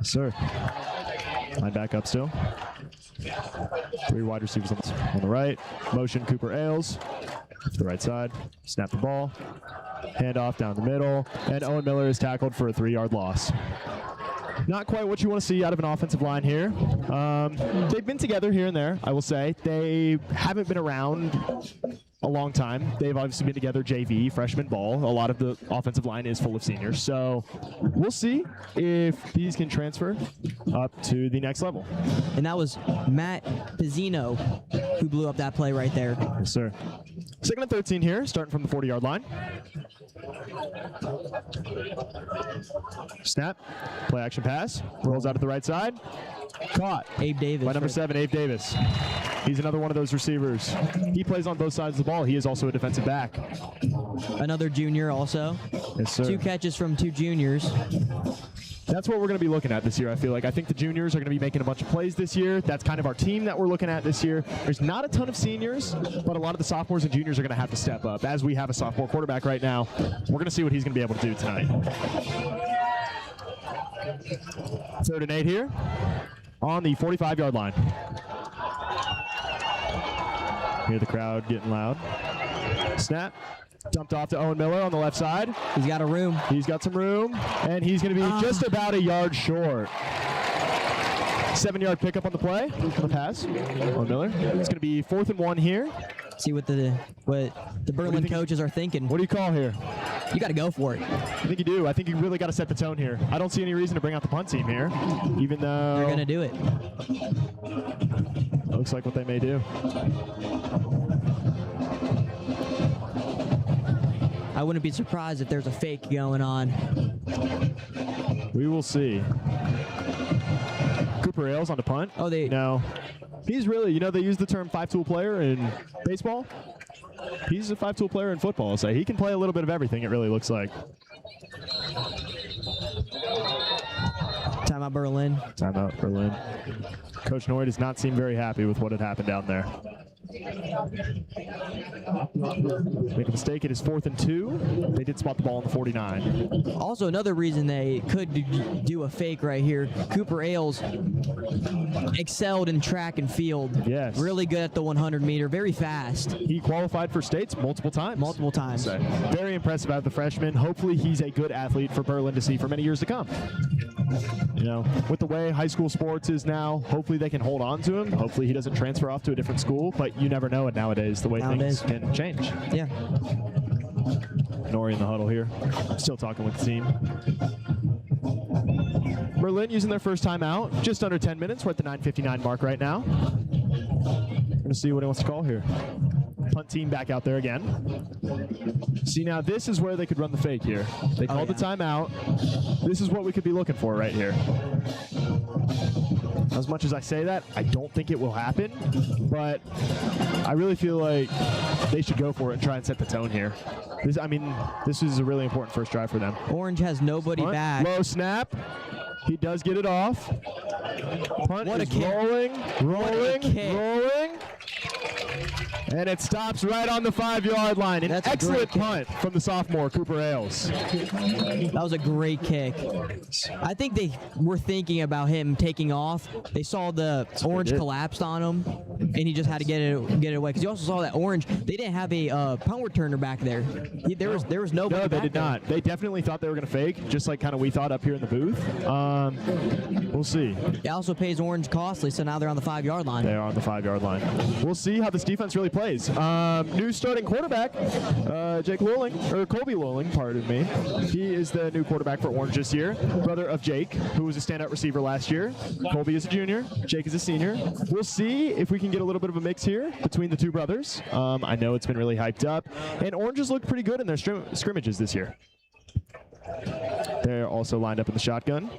Sir. Line back up still. 3 wide receivers on the right. Motion Cooper Ailes to the right side. Snap the ball. Handoff down the middle. And Owen Miller is tackled for a 3-yard loss. Not quite what you want to see out of an offensive line here. They've been together here and there, I will say. They haven't been around a long time. They've obviously been together JV, freshman ball. A lot of the offensive line is full of seniors. So we'll see if these can transfer up to the next level. And that was Matt Pizzino who blew up that play right there. Yes, sir. 2nd and 13 here, starting from the 40-yard line. Snap, play action pass, rolls out to the right side. Caught. Abe Davis. By number 7, Abe Davis. He's another one of those receivers. He plays on both sides of the ball. He is also a defensive back. Another junior also. Yes, sir. 2 catches from 2 juniors. That's what we're going to be looking at this year, I feel like. I think the juniors are going to be making a bunch of plays this year. That's kind of our team that we're looking at this year. There's not a ton of seniors, but a lot of the sophomores and juniors are going to have to step up. As we have a sophomore quarterback right now, we're going to see what he's going to be able to do tonight. 3rd and 8 here on the 45-yard line. Hear the crowd getting loud. Snap. Dumped off to Owen Miller on the left side. He's got a room. He's got some room, and he's going to be just about a yard short. 7-yard pickup on the play, on the pass. Owen Miller. It's going to be 4th and 1 here. See what the Berlin coaches are thinking. What do you call here? You got to go for it. I think you do. I think you really got to set the tone here. I don't see any reason to bring out the punt team here, even though they're going to do it. Looks like what they may do. I wouldn't be surprised if there's a fake going on. We will see. Cooper Ailes on the punt. Oh, No. He's really, they use the term 5-tool player in baseball. He's a 5-tool player in football, so he can play a little bit of everything, it really looks like. Timeout Berlin. Timeout Berlin. Coach Noy does not seem very happy with what had happened down there. Make a mistake, it is 4th and 2. They did spot the ball on the 49. Also, another reason they could do a fake right here, Cooper Ailes excelled in track and field. Yes. Really good at the 100-meter, very fast. He qualified for states multiple times. Multiple times. So, very impressive out of the freshman. Hopefully he's a good athlete for Berlin to see for many years to come. With the way high school sports is now, hopefully they can hold on to him. Hopefully he doesn't transfer off to a different school, but you never know it nowadays, the way things can change. Yeah. Nori in the huddle here, still talking with the team. Berlin using their first timeout, just under 10 minutes. We're at the 9:59 mark right now. We're going to see what he wants to call here. Punt team back out there again. See, now this is where they could run the fake here. They called the timeout. This is what we could be looking for right here. As much as I say that, I don't think it will happen, but I really feel like they should go for it and try and set the tone here. This is a really important first drive for them. Orange has nobody back. Low snap. He does get it off. Punt what is a kick. rolling. And it stops right on the 5-yard line. An excellent punt from the sophomore, Cooper Ailes. That was a great kick. I think they were thinking about him taking off. They saw the Orange collapsed on him, and he just had to get it away. Because you also saw that Orange, they didn't have a punt returner back there. There was nobody. No, they back did there. not. They definitely thought they were going to fake, just like kind of we thought up here in the booth. We'll see. It also pays Orange costly, so now they're on the 5-yard line. They are on the 5-yard line. We'll see how this defense really plays. New starting quarterback, Colby Lowling, pardon me. He is the new quarterback for Orange this year. Brother of Jake, who was a standout receiver last year. Colby is a junior. Jake is a senior. We'll see if we can get a little bit of a mix here between the two brothers. I know it's been really hyped up. And Orange has looked pretty good in their scrimmages this year. They're also lined up in the shotgun.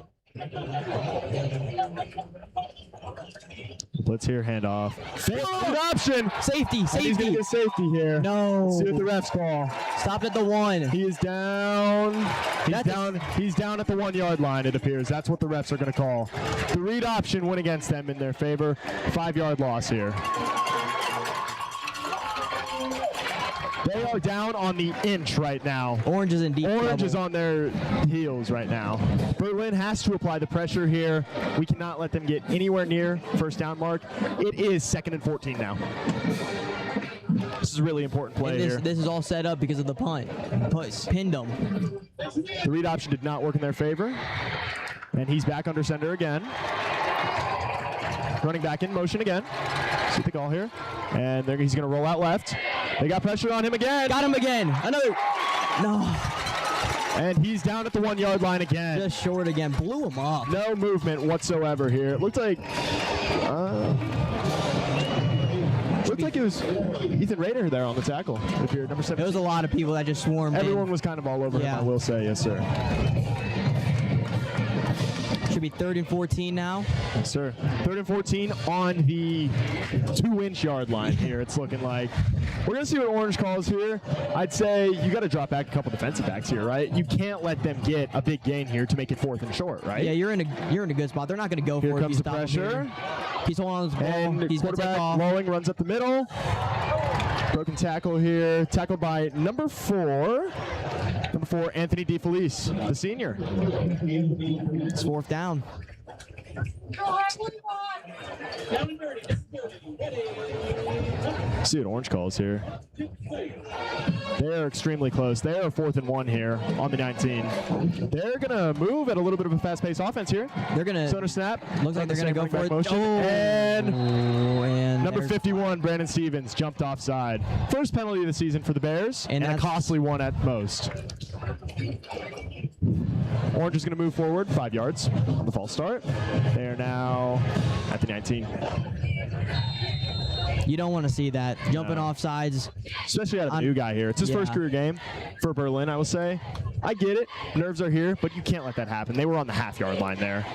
Blitz here, handoff. Good option. Safety. And he's going to get safety here. No. Let's see what the refs call. Stopped at the 1. He is down. He's down at the 1-yard line, it appears. That's what the refs are going to call. The read option went against them in their favor. 5-yard loss here. They are down on the inch right now. Orange is in deep Orange trouble. is on their heels right now. Berlin has to apply the pressure here. We cannot let them get anywhere near first down mark. It is 2nd and 14 now. This is a really important play And here. this is all set up because of the punt. Pinned them. The read option did not work in their favor. And he's back under center again. Running back in motion again. See the call here. And he's going to roll out left. They got pressure on him again. Got him again. Another. No. And he's down at the 1 yard line again. Just short again. Blew him up. No movement whatsoever here. It looked like it was Ethan Rader there on the tackle. If you're number 7. There was a lot of people that just swarmed Everyone in. was kind of all over him, I will say. Yes, sir. Should be 3rd and 14 now. Yes, sir. 3rd and 14 on the 2-inch yard line here, it's looking like. We're going to see what Orange calls here. I'd say you got to drop back a couple defensive backs here, right? You can't let them get a big gain here to make it 4th and short, right? Yeah, you're in a good spot. They're not going to go Here for it. comes the pressure. He's holding on to his ball. And He's going to take quarterback off. Lowing runs up the middle. Broken tackle here. Tackled by number 4. Number 4, Anthony DeFelice, the senior. It's 4th down. See what Orange calls here. They are extremely close. They are 4th and 1 here on the 19. They're going to move at a little bit of a fast-paced offense here. They're going to. Center snap. Looks like they're going to go for it. Motion. Oh, And number there's- 51, Brandon Stevens, jumped offside. First penalty of the season for the Bears, and a that's- costly one at most. Orange is going to move forward 5 yards on the false start. They are now at the 19. You don't want to see that. Jumping off sides. Especially out of a new guy here. It's his first career game for Berlin, I will say. I get it. Nerves are here, but you can't let that happen. They were on the half-yard line there.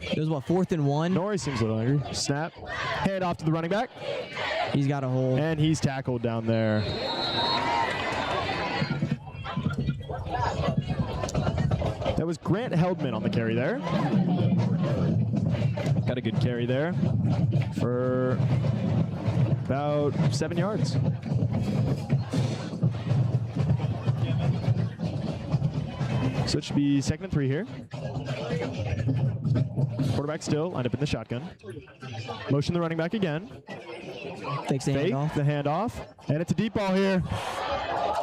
It was, what, 4th and 1? Norrie seems a little angry. Snap. Hand off to the running back. He's got a hold. And he's tackled down there. That was Grant Heldman on the carry there. Got a good carry there for about 7 yards. So it should be 2nd and 3 here. Quarterback still lined up in the shotgun. Motion the running back again. Takes the Fake handoff. the handoff. And it's a deep ball here.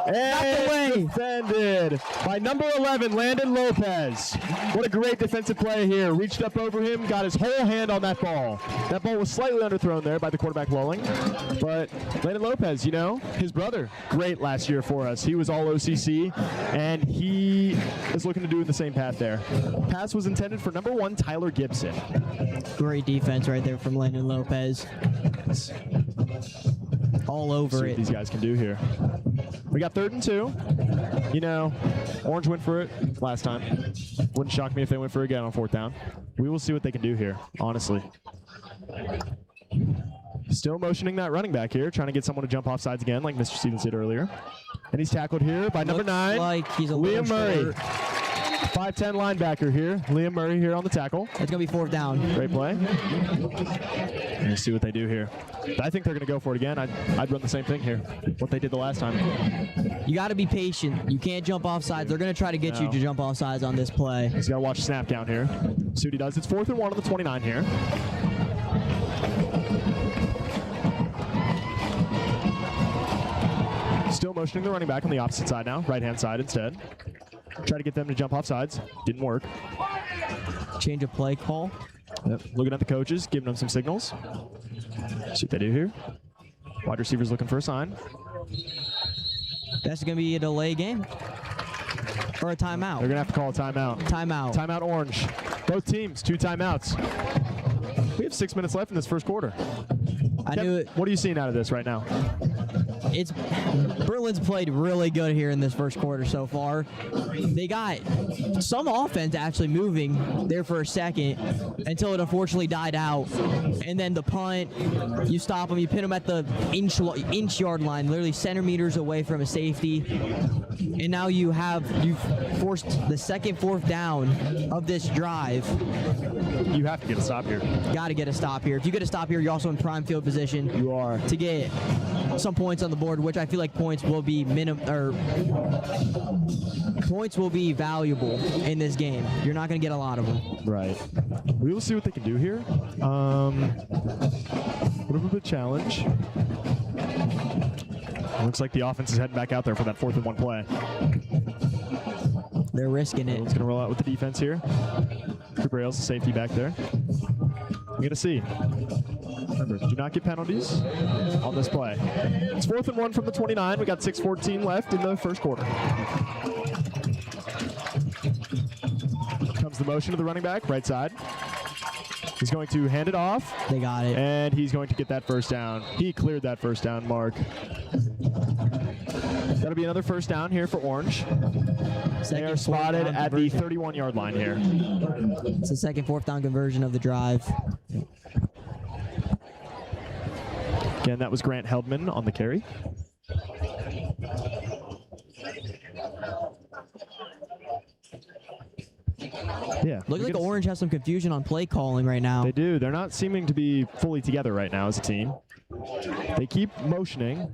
And it's defended by number 11, Landon Lopez. What a great defensive play here. Reached up over him, got his whole hand on that ball. That ball was slightly underthrown there by the quarterback Lowling. But Landon Lopez, you know, his brother, great last year for us. He was all OCC, and he is looking to do the same path there. Pass was intended for number 1, Tyler Gibson. Great defense right there from Landon Lopez. All over See it. what these guys can do here. We got 3rd and 2. You know, Orange went for it last time. Wouldn't shock me if they went for it again on 4th down. We will see what they can do here, honestly. Still motioning that running back here, trying to get someone to jump off sides again, like Mr. Stevens did earlier. And he's tackled here by number 9, like he's a Liam Murray. short. 5'10" linebacker here. Liam Murray here on the tackle. It's going to be 4th down. Great play. Let's see what they do here. I think they're going to go for it again. I'd run the same thing here, what they did the last time. You got to be patient. You can't jump off sides. They're going to try to get you to jump off sides on this play. He's got to watch the snap down here. See what he does. It's 4th and 1 on the 29 here. Still motioning the running back on the opposite side now, right-hand side instead. Try to get them to jump off sides. Didn't work. Change of play call. Yep. Looking at the coaches, giving them some signals. See what they do here. Wide receivers looking for a sign. That's going to be a delay game. Or a timeout. They're going to have to call a timeout. Timeout. Timeout Orange. Both teams, 2 timeouts. We have 6 minutes left in this first quarter. I knew it. What are you seeing out of this right now? It's Berlin's played really good here in this first quarter so far. They got some offense actually moving there for a second until it unfortunately died out. And then the punt, you stop them, you pin them at the inch yard line, literally centimeters away from a safety. And now you've forced the second 4th down of this drive. You have to get a stop here. Got to get a stop here. If you get a stop here, you're also in prime field position. You are. To get some points on the board, which I feel like points will be points will be valuable in this game. You're not going to get a lot of them. Right. We will see what they can do here. Little bit of a challenge. Looks like the offense is heading back out there for that 4th and 1 play. They're risking it. It's going to roll out with the defense here. Cooper Ailes, the safety back there. We're going to see. Remember, do not get penalties on this play. It's 4th and 1 from the 29. We got 6:14 left in the first quarter. Comes the motion to the running back, right side. He's going to hand it off. They got it. And he's going to get that first down. He cleared that first down mark. That'll be another first down here for Orange. They are spotted at the 31-yard line here. It's the second 4th down conversion of the drive. Again, that was Grant Heldman on the carry. Yeah. Looks like Orange has some confusion on play calling right now. They do. They're not seeming to be fully together right now as a team. They keep motion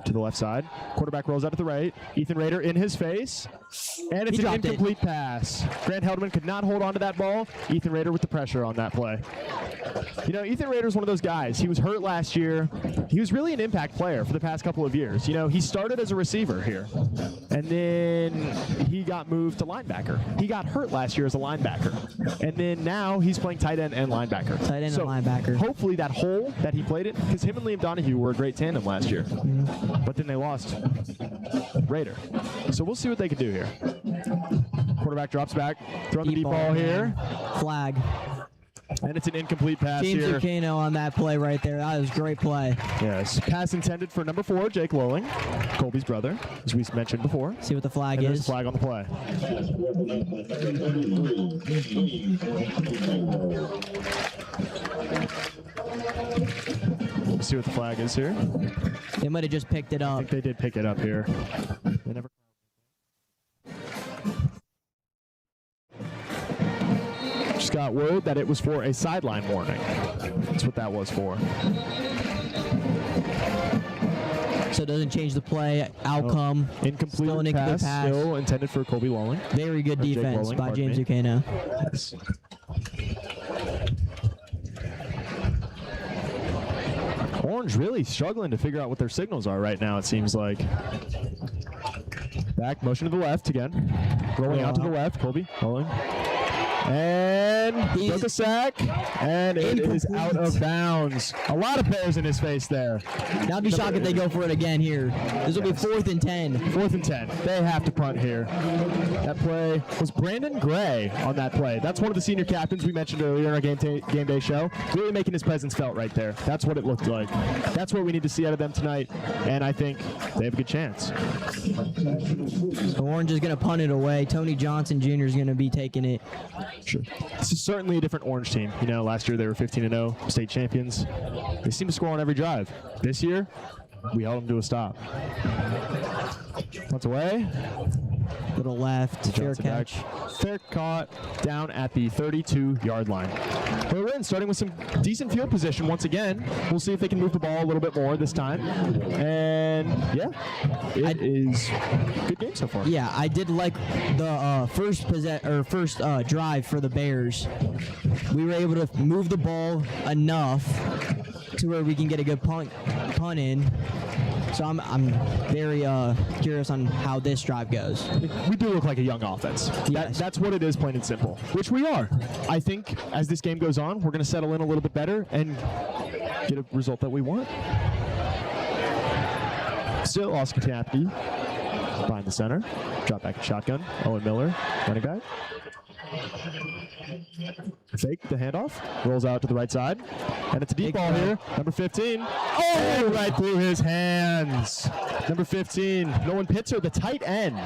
to the left side. Quarterback rolls out to the right. Ethan Rader in his face. And it's an incomplete pass. Grant Heldman could not hold on to that ball. Ethan Rader with the pressure on that play. You know, Ethan Rader is one of those guys. He was hurt last year. He was really an impact player for the past couple of years. You know, he started as a receiver here, and then he got moved to linebacker. He got hurt last year as a linebacker, and then now he's playing tight end and linebacker. Tight end and linebacker. Hopefully that hole that he played in, because him and Liam Donahue were a great tandem last year, but then they lost Rader. So we'll see what they can do here. Quarterback drops back, throwing the deep ball here. Flag. And it's an incomplete pass James here. Zucchino on that play right there. That was a great play. Yes. Pass intended for number 4, Jake Lowling, Colby's brother, as we mentioned before. See what the flag and is. There's a flag on the play. Let's see what the flag is here. They might have just picked it up. I think they did pick it up here. They never. Just got word that it was for a sideline warning. That's what that was for. So it doesn't change the play outcome. Incomplete Still an incomplete pass. Still intended for Colby Lowling. Very good defense by James Zucchino. Yes. Orange really struggling to figure out what their signals are right now, it seems like. Back, motion to the left again. Rolling out to the left, Colby Lowling. And took a sack, and it is out of bounds. A lot of players in his face there. I'd be shocked if they go for it again here. This will be 4th and 10. 4th and 10. They have to punt here. That play was Brandon Gray on that play. That's one of the senior captains we mentioned earlier in our game day show. Really making his presence felt right there. That's what it looked like. That's what we need to see out of them tonight, and I think they have a good chance. Orange is going to punt it away. Tony Johnson Jr. is going to be taking it. Sure. This is certainly a different Orange team. You know, last year they were 15-0, state champions. They seem to score on every drive. This year, we held them to a stop. Punts away. Little left, fair catch. Fair caught down at the 32-yard line. We're in, starting with some decent field position once again. We'll see if they can move the ball a little bit more this time. And yeah, it is a good game so far. Yeah, I did like the first drive for the Bears. We were able to move the ball enough to where we can get a good punt in. So I'm very curious on how this drive goes. We do look like a young offense. Yes. That's what it is, plain and simple, which we are. I think as this game goes on, we're going to settle in a little bit better and get a result that we want. Still, Oscar Tapke behind the center. Drop back and shotgun. Owen Miller, running back. Fake the handoff. Rolls out to the right side. And it's a deep ball here. Number 15. Oh, right through his hands. Number 15, Nolan Pitzer, the tight end.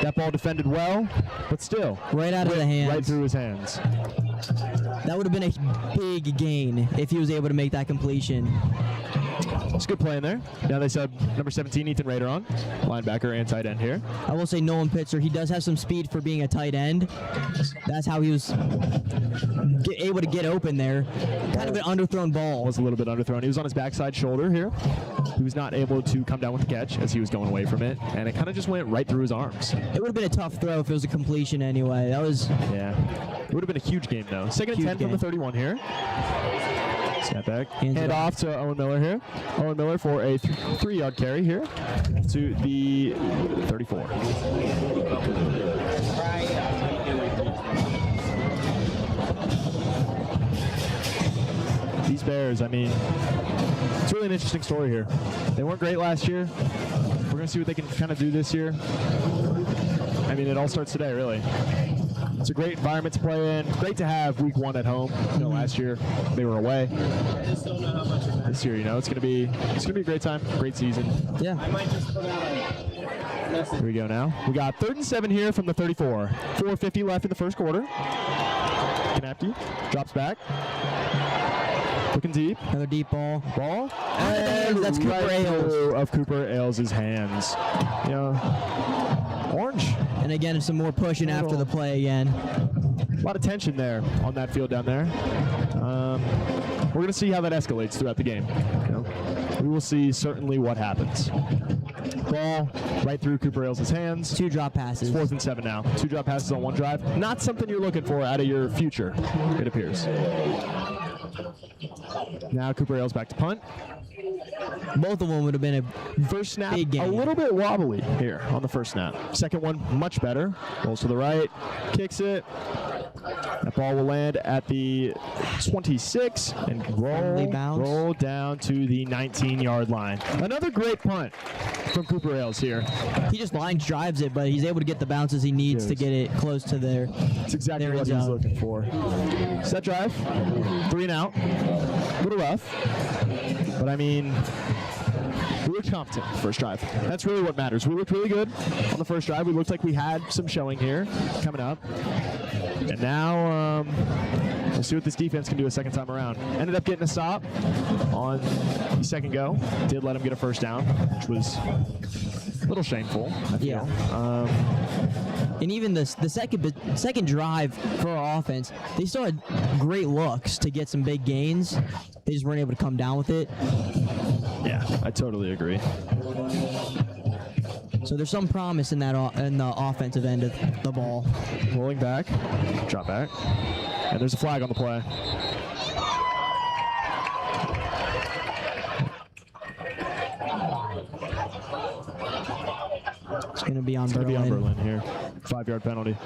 That ball defended well, but still. Right out of the hands. Right through his hands. That would have been a big gain if he was able to make that completion. It's a good play in there. Now they sub number 17, Ethan Rader on, linebacker and tight end here. I will say Nolan Pitzer, he does have some speed for being a tight end. That's how he was able to get open there. Kind of an underthrown ball. Was a little bit underthrown. He was on his backside shoulder here. He was not able to come down with the catch as he was going away from it, and it kind of just went right through his arms. It would have been a tough throw if it was a completion anyway. That was... Yeah. It would have been a huge game, though. Second and 10 from the 31 here. Snap back. Hand off to Owen Miller here. Owen Miller for a 3-yard carry here to the 34. These Bears, I mean, it's really an interesting story here. They weren't great last year. We're going to see what they can kind of do this year. I mean, it all starts today, really. It's a great environment to play in. Great to have week 1 at home. You know, last year they were away. This year, you know, it's gonna be a great time, great season. Yeah. Here we go now. We got 3rd and 7 here from the 34. 4:50 left in the first quarter. Kanapke drops back. Looking deep. Another deep ball. And that's Cooper right Ailes. through of Cooper Ailes' hands. You know, orange. And again, some more pushing after the play again. A lot of tension there on that field down there. We're going to see how that escalates throughout the game. You know, we will see certainly what happens. Ball right through Cooper Ailes' hands. 2 drop passes. 4th and 7 now. 2 drop passes on 1 drive. Not something you're looking for out of your future, it appears. Now Cooper Ailes back to punt. Both of them would have been a first snap, big game. A little bit wobbly here on the first snap. Second one, much better. Rolls to the right, kicks it. That ball will land at the 26 and roll down to the 19-yard line. Another great punt from Cooper Ailes here. He just line drives it, but he's able to get the bounces he needs to get it close to there. That's exactly what he's looking for. Set drive, 3 and out. A little rough, but I mean, we looked competent first drive. That's really what matters. We looked really good on the first drive. We looked like we had some showing here coming up. And now we'll see what this defense can do a second time around. Ended up getting a stop on the second go. Did let him get a first down, which was a little shameful, I feel. Yeah. And even the second drive for our offense, they still had great looks to get some big gains. They just weren't able to come down with it. Yeah, I totally agree. So there's some promise in that in the offensive end of the ball. Rolling back, drop back, and there's a flag on the play. It's going to be on Berlin. It's going to be on Berlin here. 5-yard penalty.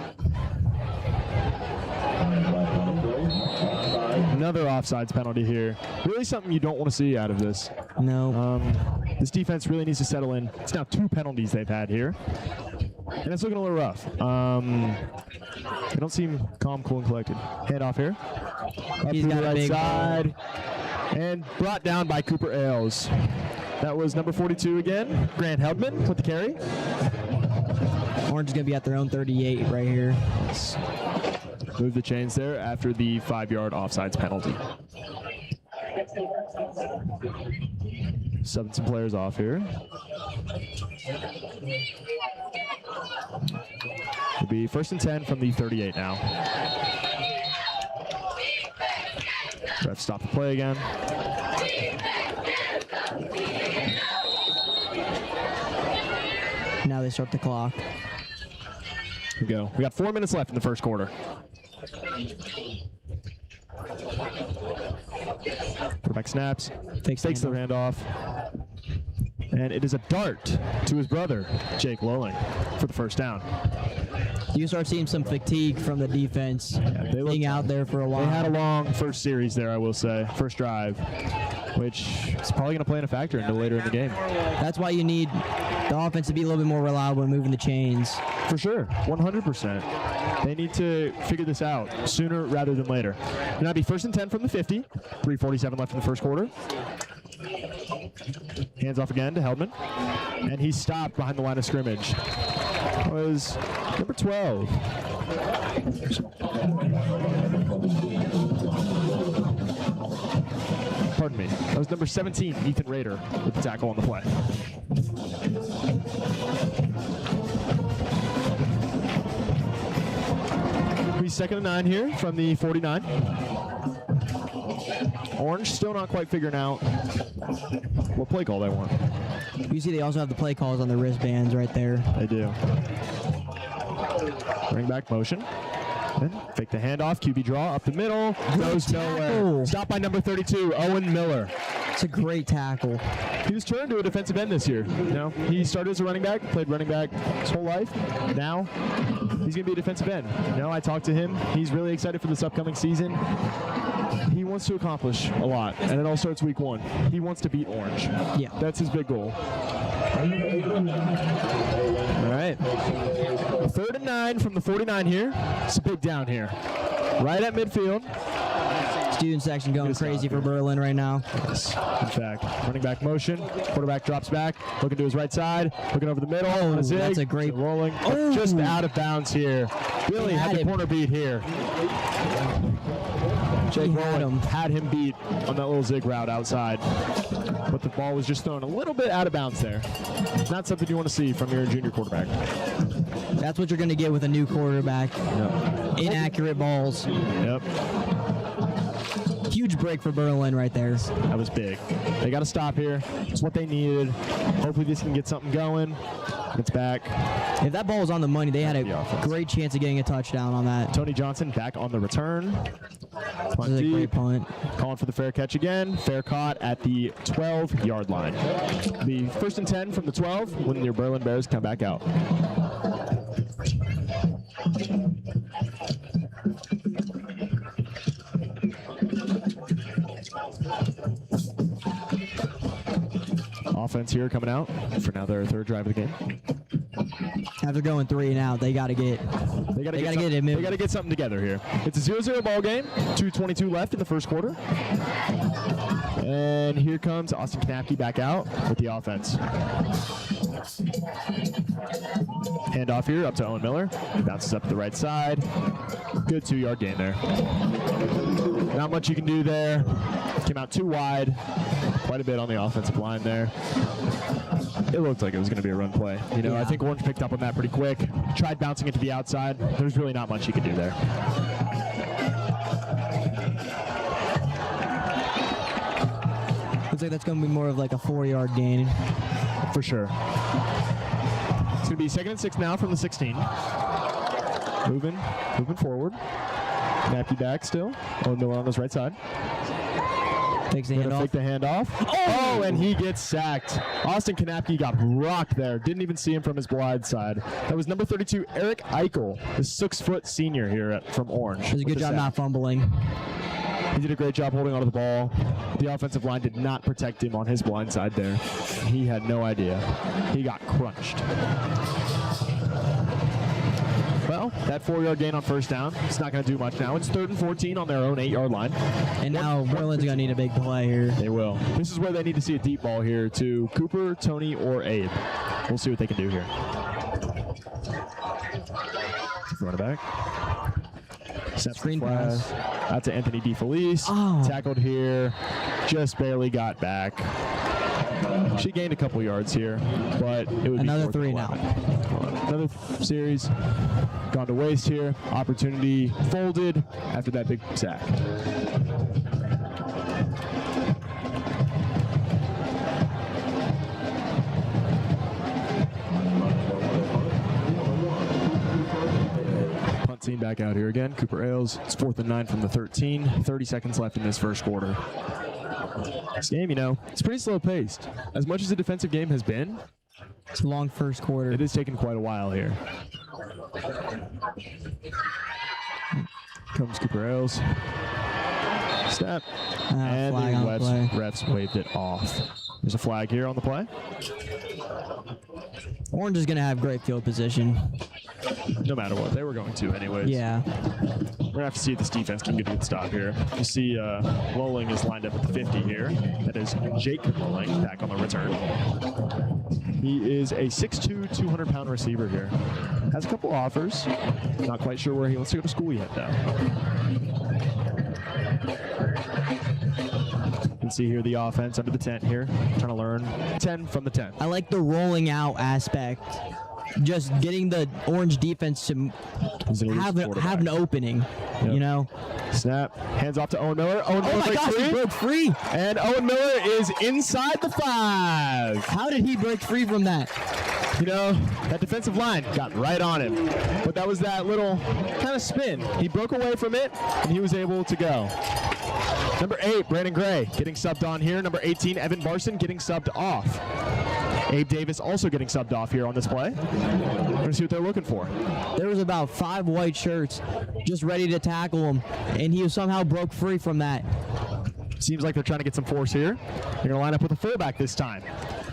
Another offsides penalty here. Really something you don't want to see out of this. No. This defense really needs to settle in. It's now 2 penalties they've had here. And it's looking a little rough. They don't seem calm, cool, and collected. Hand off here. Up He's to got the a right big side. And brought down by Cooper Ailes. That was number 42 again. Grant Heldman with the carry. Orange is going to be at their own 38 right here. Move the chains there after the 5-yard offsides penalty. Subbing some players off here. It'll be 1st and 10 from the 38 now. Ref stop the play again. Now they start the clock. Here we go. We got 4 minutes left in the first quarter. Quarterback snaps, takes the handoff, and it is a dart to his brother, Jake Lowling, for the first down. You start seeing some fatigue from the defense being out there for a while. They had a long first series there, I will say, first drive, which is probably going to play in a factor into later in the game. That's why you need the offense to be a little bit more reliable in moving the chains. For sure, 100%. They need to figure this out sooner rather than later. Now it'll be 1st and 10 from the 50. 3:47 left in the first quarter. Hands off again to Heldman. And he's stopped behind the line of scrimmage. That was number 12. Pardon me. That was number 17, Ethan Rader, with the tackle on the play. He's 2nd and 9 here from the 49. Orange still not quite figuring out what play call they want. You see they also have the play calls on the wristbands right there. They do. Bring back motion. And fake the handoff, QB draw up the middle, goes nowhere. Stopped by number 32, Owen Miller. It's a great tackle. He was turned to a defensive end this year. You know, he started as a running back, played running back his whole life. Now he's going to be a defensive end. You know, I talked to him. He's really excited for this upcoming season. He wants to accomplish a lot, and it all starts week 1. He wants to beat Orange. Yeah. That's his big goal. All right. 3rd and 9 from the 49 here. It's a big down here. Right at midfield. Student section going crazy for Berlin right now. Yes. In fact, running back motion. Quarterback drops back, looking to his right side, looking over the middle. Oh, a zig, that's a great rolling. Oh. Just out of bounds here. Billy had the corner beat here. Jake Rowland had him beat on that little zig route outside. But the ball was just thrown a little bit out of bounds there. Not something you want to see from your junior quarterback. That's what you're going to get with a new quarterback. Yep. Inaccurate balls. Yep. Huge break for Berlin right there. That was big. They got to stop here. It's what they needed. Hopefully this can get something going. It's back. If that ball was on the money, they had a great chance of getting a touchdown on that. Tony Johnson back on the return. This is a great punt. Calling for the fair catch again. Fair caught at the 12-yard line. The 1st and 10 from the 12 when your Berlin Bears come back out. Offense here coming out for now their 3rd drive of the game. After going 3 and out, they got to get They got to get something together here. It's a 0-0 ball game. 2:22 left in the first quarter. And here comes Austin Knapke back out with the offense. Handoff here up to Owen Miller. Bounces up to the right side. Good 2-yard gain there. Not much you can do there. Came out too wide. Quite a bit on the offensive line there. It looked like it was going to be a run play. You know, I think Orange picked up on that pretty quick. Tried bouncing it to the outside. There's really not much you could do there. Looks like that's going to be more of like a 4-yard gain. For sure. It's going to be 2nd and 6 now from the 16. Moving forward. Nappy back still. Owen Miller on his right side. Takes the handoff. Fake the handoff. Oh, and he gets sacked. Austin Knapke got rocked there. Didn't even see him from his blind side. That was number 32, Eric Eichel, the 6-foot senior here from Orange. Does a good job not fumbling. He did a great job holding onto the ball. The offensive line did not protect him on his blind side there. He had no idea. He got crunched. Well, that 4-yard gain on 1st down. It's not going to do much now. It's 3rd and 14 on their own 8-yard line. And now Berlin's going to need a big play here. They will. This is where they need to see a deep ball here to Cooper, Tony, or Abe. We'll see what they can do here. Run it back. Screen pass. Out to Anthony DeFelice. Oh. Tackled here. Just barely got back. She gained a couple yards here, but it would another be 3 now. Another series gone to waste here. Opportunity folded after that big sack. Punt team back out here again. Cooper Ailes. It's 4th and 9 from the 13. 30 seconds left in this first quarter. This game, you know, it's pretty slow paced. As much as the defensive game has been, it's a long first quarter. It has taken quite a while here. Comes Cooper Ailes. Snap. And the refs waved it off. There's a flag here on the play. Orange is going to have great field position. No matter what, they were going to anyways. Yeah. We're going to have to see if this defense can get a good stop here. You see Lolling is lined up at the 50 here. That is Jake Lolling back on the return. He is a 6'2", 200-pound receiver here. Has a couple offers. Not quite sure where he wants to go to school yet, though. can see here the offense under the tent here. Trying to learn 10 from the 10. I like the rolling out aspect. Just getting the Orange defense to have an opening, you know. Snap, hands off to Owen Miller. Owen Miller my gosh, he broke free. And Owen Miller is inside the 5. How did he break free from that? You know, that defensive line got right on him. But that was that little kind of spin. He broke away from it, and he was able to go. Number 8, Brandon Gray getting subbed on here. Number 18, Evan Barson getting subbed off. Abe Davis also getting subbed off here on this play. We're going to see what they're looking for. There was about 5 white shirts just ready to tackle him, and he somehow broke free from that. Seems like they're trying to get some force here. They're going to line up with a fullback this time.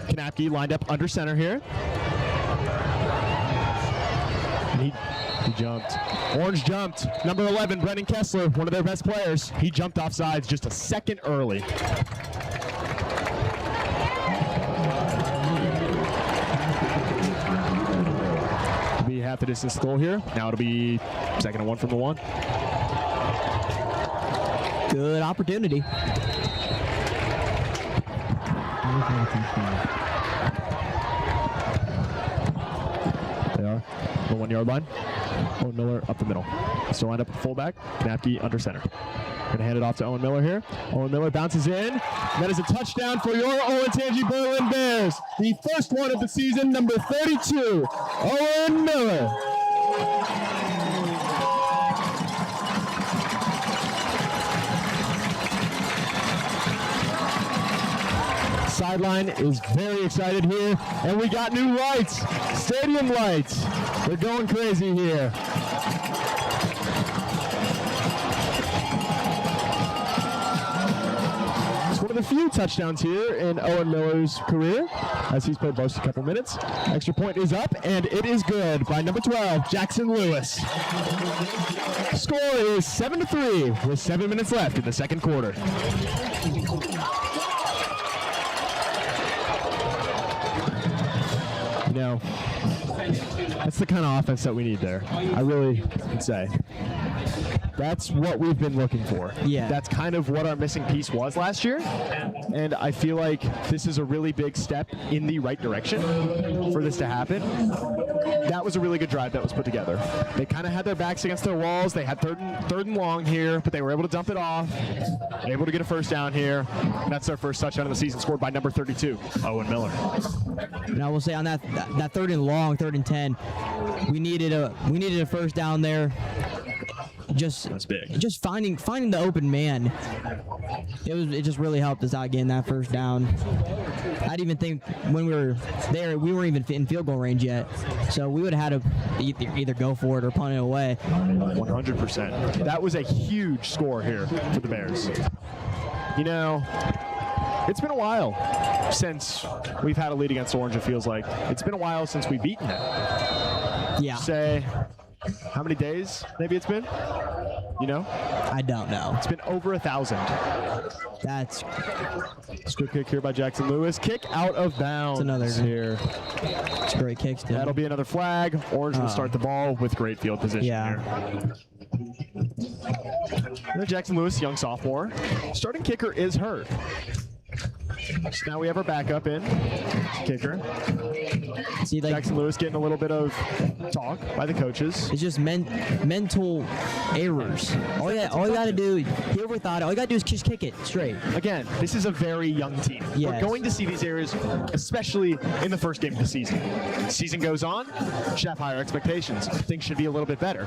Knapke lined up under center here. And he jumped. Orange jumped. Number 11, Brendan Kessler, one of their best players. He jumped off sides just a second early. Be half the distance goal here. Now it'll be 2nd and 1 from the 1. Good opportunity. They are. The 1 yard line. Owen Miller up the middle. Still lined up at fullback. Knapke under center. Going to hand it off to Owen Miller here. Owen Miller bounces in. That is a touchdown for your Olentangy Berlin Bears. The first one of the season, number 32, Owen Miller. Sideline is very excited here, and we got new lights, stadium lights. They're going crazy here. It's one of the few touchdowns here in Owen Miller's career, as he's played most a couple minutes. Extra point is up, and it is good by number 12, Jackson Lewis. Score is 7-3 with 7 minutes left in the second quarter. You know, that's the kind of offense that we need there. I really would say. That's what we've been looking for. Yeah. That's kind of what our missing piece was last year. And I feel like this is a really big step in the right direction for this to happen. That was a really good drive that was put together. They kind of had their backs against their walls. They had third and long here, but they were able to dump it off. Able to get a first down here. And that's their first touchdown of the season, scored by number 32, Owen Miller. And I will say on that 3rd and long, 3rd and 10, we needed a first down there. That's big. Just finding the open man. It just really helped us out getting that first down. I didn't even think when we were there, we weren't even in field goal range yet. So we would have had to either go for it or punt it away. 100%. That was a huge score here for the Bears. You know, it's been a while since we've had a lead against Orange, it feels like. It's been a while since we've beaten it. Yeah. Say, how many days maybe it's been? You know? I don't know. It's been over 1,000. That's Good kick here by Jackson Lewis. Kick out of bounds. another here. It's a great kick still. That'll be another flag. Orange will start the ball with great field position Yeah. here. Jackson Lewis, young sophomore. Starting kicker is hurt. So now we have our backup in. Kicker. See, like, Jackson Lewis getting a little bit of talk by the coaches. it's just mental errors. All you gotta do, he overthought it. All you gotta do is just kick it straight. Again, this is a very young team. Yes. We're going to see these areas, especially in the first game of the season. Season goes on, should have higher expectations. Things should be a little bit better.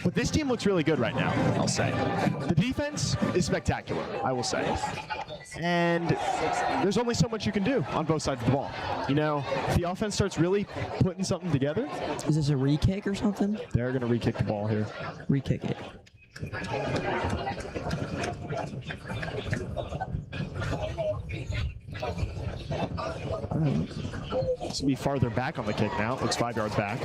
But this team looks really good right now, I'll say. The defense is spectacular, I will say. And there's only so much you can do on both sides of the ball. You know, if the offense starts really putting something together. Is this a re-kick or something? They're going to re-kick the ball here. Re-kick it. This will be farther back on the kick now. It looks 5 yards back.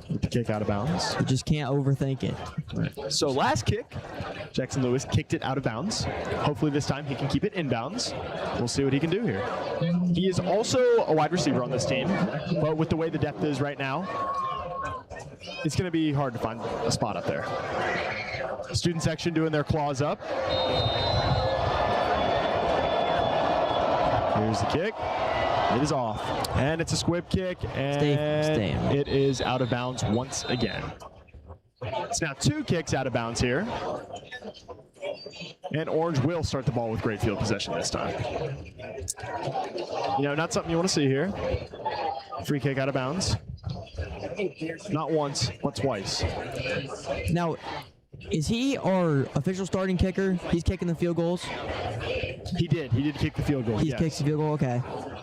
With the kick out of bounds. You just can't overthink it. So last kick, Jackson Lewis kicked it out of bounds. Hopefully this time he can keep it in bounds. We'll see what he can do here. He is also a wide receiver on this team, but with the way the depth is right now, it's going to be hard to find a spot up there. Student section doing their claws up. Here's the kick. It is off. And it's a squib kick, and Stay. it is out of bounds once again. It's now 2 kicks out of bounds here. And Orange will start the ball with great field possession this time. You know, not something you want to see here. Free kick out of bounds. Not once, but twice. Now, is he our official starting kicker? He's kicking the field goals? He did kick the field goal. He yes. kicks the field goal, okay.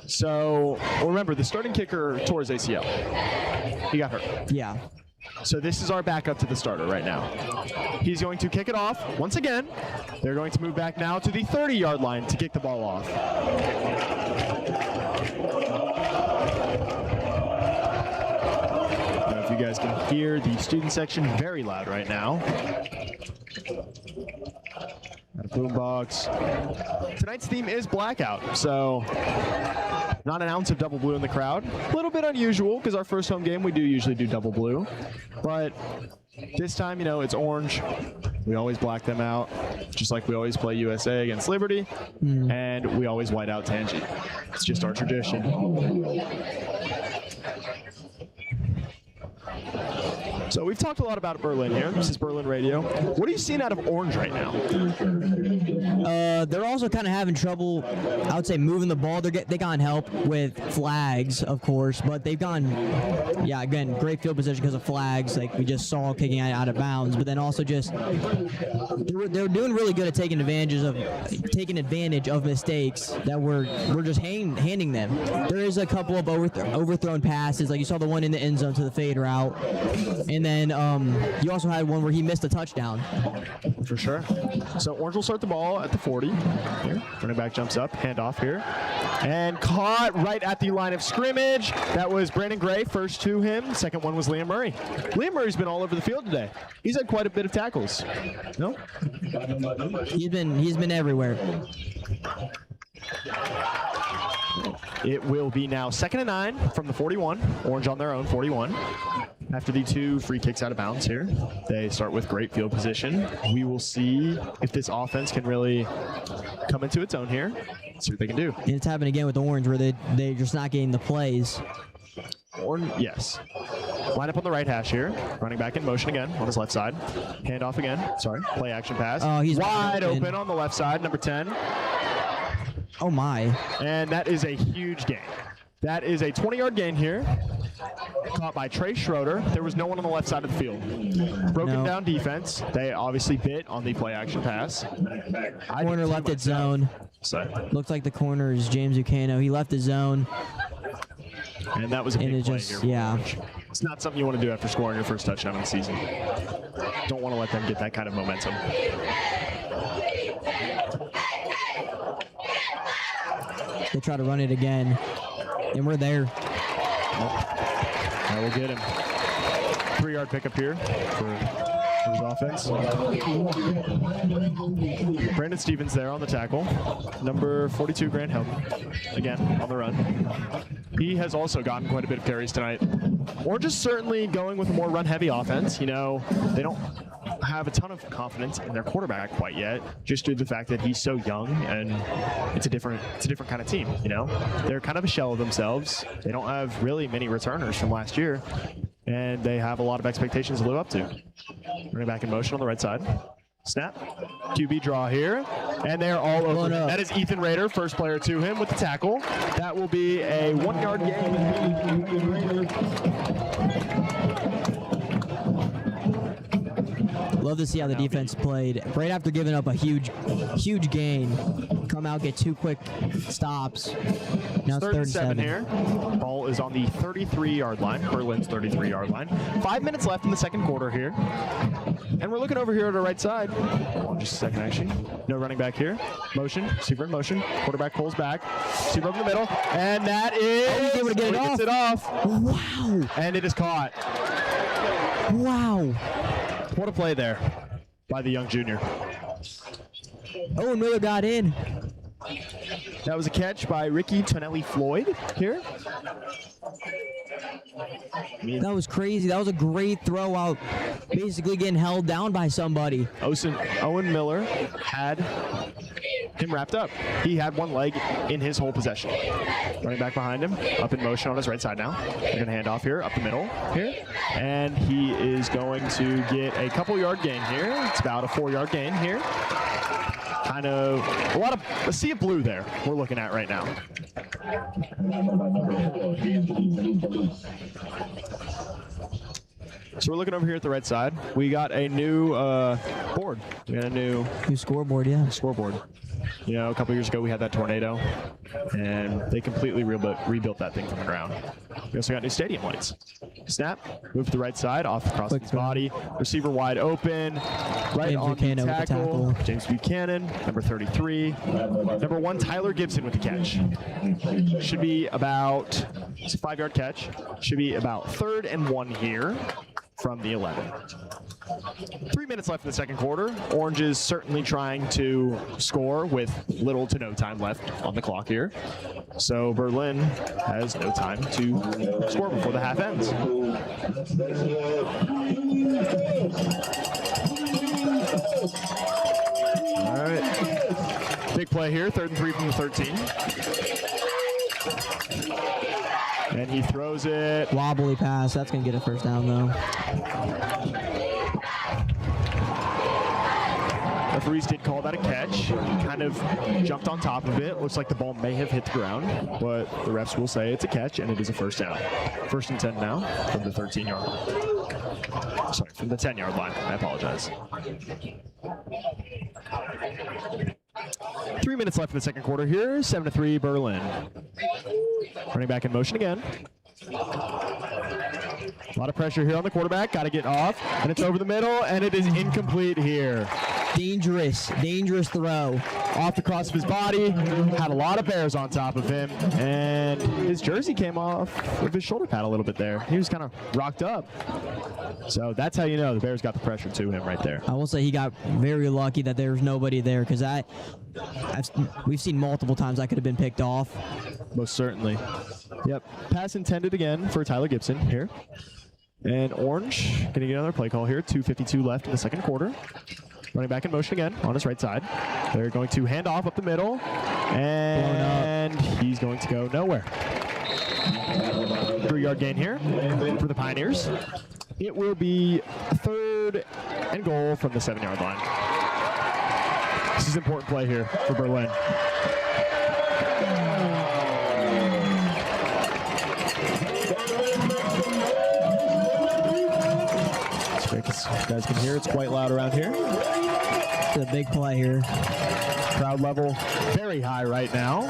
So, well, remember, the starting kicker tore his ACL. He got hurt. Yeah. So this is our backup to the starter right now. He's going to kick it off once again. They're going to move back now to the 30-yard line to kick the ball off. I don't know if you guys can hear the student section very loud right now. Got a boombox. Tonight's theme is blackout, so not an ounce of double blue in the crowd. A little bit unusual because our first home game we do usually do double blue, but this time, you know, it's orange. We always black them out, just like we always play USA against Liberty, and we always white out Tangy. It's just our tradition. So we've talked a lot about Berlin here. This is Berlin Radio. What are you seeing out of Orange right now? They're also kind of having trouble, I would say, moving the ball. They gotten help with flags, of course, but they've gone, yeah, again, great field position because of flags, like we just saw kicking out of bounds. But then also just they're doing really good at taking advantage of mistakes that we're just handing them. There is a couple of overthrown passes, like you saw the one in the end zone to the fade route. And then you also had one where he missed a touchdown. For sure. So Orange will start the ball at the 40. Here, running back jumps up, handoff here. And caught right at the line of scrimmage. That was Brandon Gray, first to him. Second one was Liam Murray. Liam Murray's been all over the field today. He's had quite a bit of tackles. No? He's been everywhere. It will be now 2nd and 9 from the 41. Orange on their own, 41. After the 2 free kicks out of bounds here, they start with great field position. We will see if this offense can really come into its own here. See what they can do. And it's happening again with Orange where they're just not getting the plays. Orange, yes. Line up on the right hash here. Running back in motion again on his left side. Hand off again. Sorry. Play action pass. Oh, he's wide open on the left side, number 10. Oh, my. And that is a huge gain. That is a 20-yard gain here. Caught by Trey Schroeder. There was no one on the left side of the field. Broken down defense. They obviously bit on the play action pass. Corner left its zone. Looks like the corner is James Ucano. He left his zone. And that was a big play here. Yeah. It's not something you want to do after scoring your first touchdown of the season. Don't want to let them get that kind of momentum. They try to run it again, and we're there. That will get him. 3-yard pickup here for his offense. Brandon Stevens there on the tackle. Number 42, Grant Helton, again on the run. He has also gotten quite a bit of carries tonight. Orange is certainly going with a more run-heavy offense. You know, they don't have a ton of confidence in their quarterback quite yet, just due to the fact that he's so young and it's a different kind of team. You know, they're kind of a shell of themselves. They don't have really many returners from last year, and they have a lot of expectations to live up to. Running back in motion on the right side. Snap. QB draw here. And they're all over. That is Ethan Rader, first player to him with the tackle. That will be a 1-yard gain. Love to see how the defense played. Right after giving up a huge gain, come out, get 2 quick stops. Now it's 3rd and 7 here. Ball is on the 33-yard line, Berlin's 33-yard line. 5 minutes left in the second quarter here. And we're looking over here at our right side. Oh, just a second, actually. No running back here. Motion, receiver in motion. Quarterback pulls back. Receiver up in the middle. And that is... Oh, he's able to get it off. Wow. And it is caught. Wow. What a play there by the young junior. Oh, Miller got in. That was a catch by Ricky Tonelli Floyd here. That was crazy. That was a great throw out, basically getting held down by somebody. Owen Miller had him wrapped up. He had one leg in his whole possession. Running back behind him, up in motion on his right side now. They're going to hand off here, up the middle here. And he is going to get a couple-yard gain here. It's about a 4-yard gain here. Kind of a sea of blue there we're looking at right now. So we're looking over here at the right side. We got a new board. We got a new scoreboard, yeah. Scoreboard. You know, a couple years ago we had that tornado, and they completely rebuilt that thing from the ground. We also got new stadium lights. Snap, move to the right side, off across his body. Receiver wide open, right on the tackle. James Buchanan, number 33. Number 1, Tyler Gibson with the catch. Should be about, it's a 5-yard catch. Should be about 3rd and 1 here from the 11. 3 minutes left in the second quarter. Orange is certainly trying to score with little to no time left on the clock here. So Berlin has no time to score before the half ends. All right. Big play here, 3rd and 3 from the 13. And he throws it. Wobbly pass. That's going to get a first down, though. Referees did call that a catch. Kind of jumped on top of it. Looks like the ball may have hit the ground, but the refs will say it's a catch, and it is a first down. 1st and 10 now from the 13-yard line. Sorry, from the 10-yard line. I apologize. 3 minutes left in the second quarter here. 7-3 Berlin. Running back in motion again. A lot of pressure here on the quarterback. Got to get off, and it's over the middle, and it is incomplete here. Dangerous throw. Off the cross of his body. Had a lot of bears on top of him, and his jersey came off of his shoulder pad a little bit there. He was kind of rocked up. So that's how you know the Bears got the pressure to him right there. I will say he got very lucky that there was nobody there, because we've seen multiple times that could have been picked off. Most certainly. Yep. Pass intended again for Tyler Gibson here. And Orange going to get another play call here. 2:52 left in the second quarter. Running back in motion again on his right side. They're going to hand off up the middle. And he's going to go nowhere. 3-yard gain here for the Pioneers. It will be 3rd and goal from the 7-yard line. This is an important play here for Berlin. As you guys can hear, it's quite loud around here. It's a big play here. Crowd level very high right now.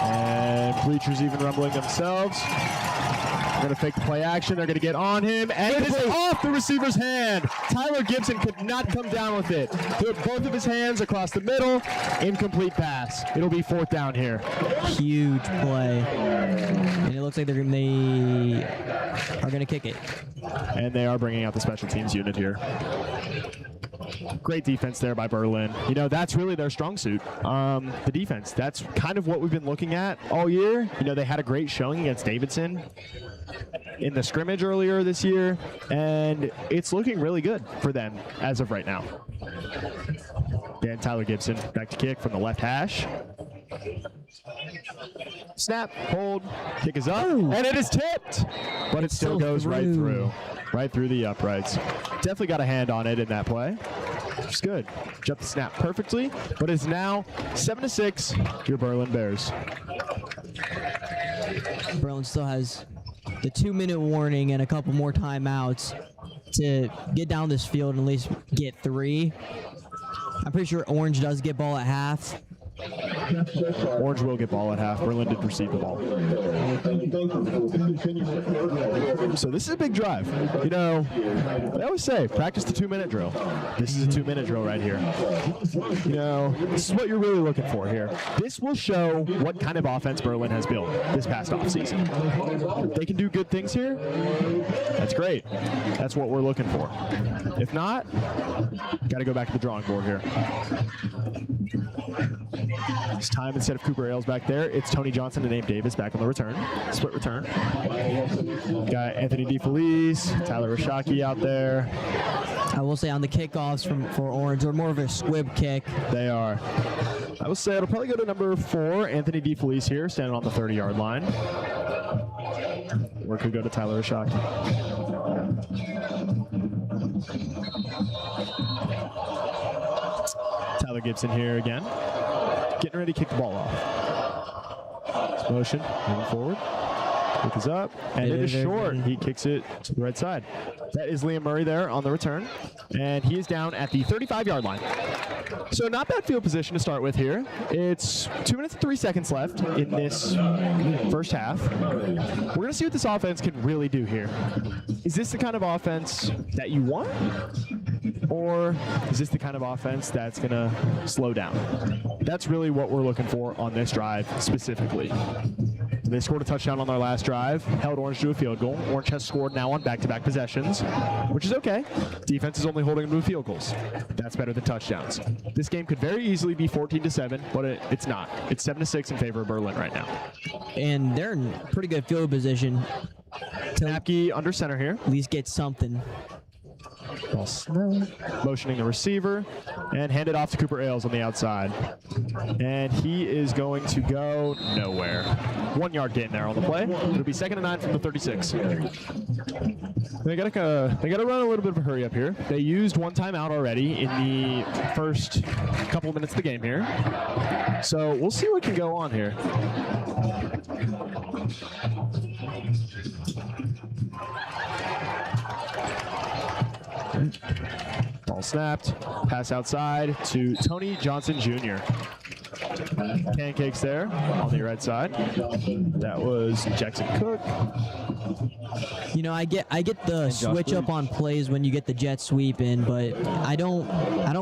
And bleachers even rumbling themselves. They're going to fake the play action. They're going to get on him. And it is off the receiver's hand. Tyler Gibson could not come down with it. Put both of his hands across the middle. Incomplete pass. It'll be 4th down here. Huge play. And it looks like they are going to kick it. And they are bringing out the special teams unit here. Great defense there by Berlin. You know, that's really their strong suit, the defense. That's kind of what we've been looking at all year. You know, they had a great showing against Davidson in the scrimmage earlier this year, and it's looking really good for them as of right now. Again, Tyler Gibson back to kick from the left hash. Snap, hold, kick is up, and it is tipped, but it still goes right through the uprights. Definitely got a hand on it in that play. It's good. Jumped the snap perfectly, but it's now 7-6, your Berlin Bears. Berlin still has the 2-minute warning and a couple more timeouts to get down this field and at least get 3. I'm pretty sure Orange does get ball at half. Orange will get ball at half. Berlin did receive the ball. So this is a big drive. You know, they always say, practice the 2-minute drill. This is a 2-minute drill right here. You know, this is what you're really looking for here. This will show what kind of offense Berlin has built this past offseason. If they can do good things here, that's great. That's what we're looking for. If not, got to go back to the drawing board here. This time, instead of Cooper Ailes back there, it's Tony Johnson and Abe Davis back on the return. Split return. Got Anthony DeFelice, Tyler Rashaki out there. I will say on the kickoffs for Orange, they're more of a squib kick. They are. I will say it'll probably go to number 4, Anthony DeFelice here, standing on the 30-yard line. Or it could go to Tyler Rashaki. Tyler Gibson here again. Getting ready to kick the ball off. This motion, moving forward. Kick is up, and it is short. He kicks it to the right side. That is Liam Murray there on the return, and he is down at the 35-yard line. So not bad field position to start with here. It's 2 minutes and 3 seconds left in this first half. We're going to see what this offense can really do here. Is this the kind of offense that you want? Or is this the kind of offense that's going to slow down? That's really what we're looking for on this drive specifically. They scored a touchdown on their last drive, held Orange to a field goal. Orange has scored now on back-to-back possessions, which is okay. Defense is only holding them to field goals. That's better than touchdowns. This game could very easily be 14-7, but it's not. It's 7-6 in favor of Berlin right now. And they're in pretty good field position. Knapke under center here. At least get something. Motioning the receiver and hand it off to Cooper Ailes on the outside. And he is going to go nowhere. 1 yard gain there on the play. It'll be 2nd and 9 from the 36. They gotta run a little bit of a hurry up here. They used 1 timeout already in the first couple of minutes of the game here. So we'll see what can go on here. Ball snapped. Pass outside to Tony Johnson Jr. Pancakes there on the right side. That was Jackson Cook. You know, I get the switch up on plays when you get the jet sweep in, but I don't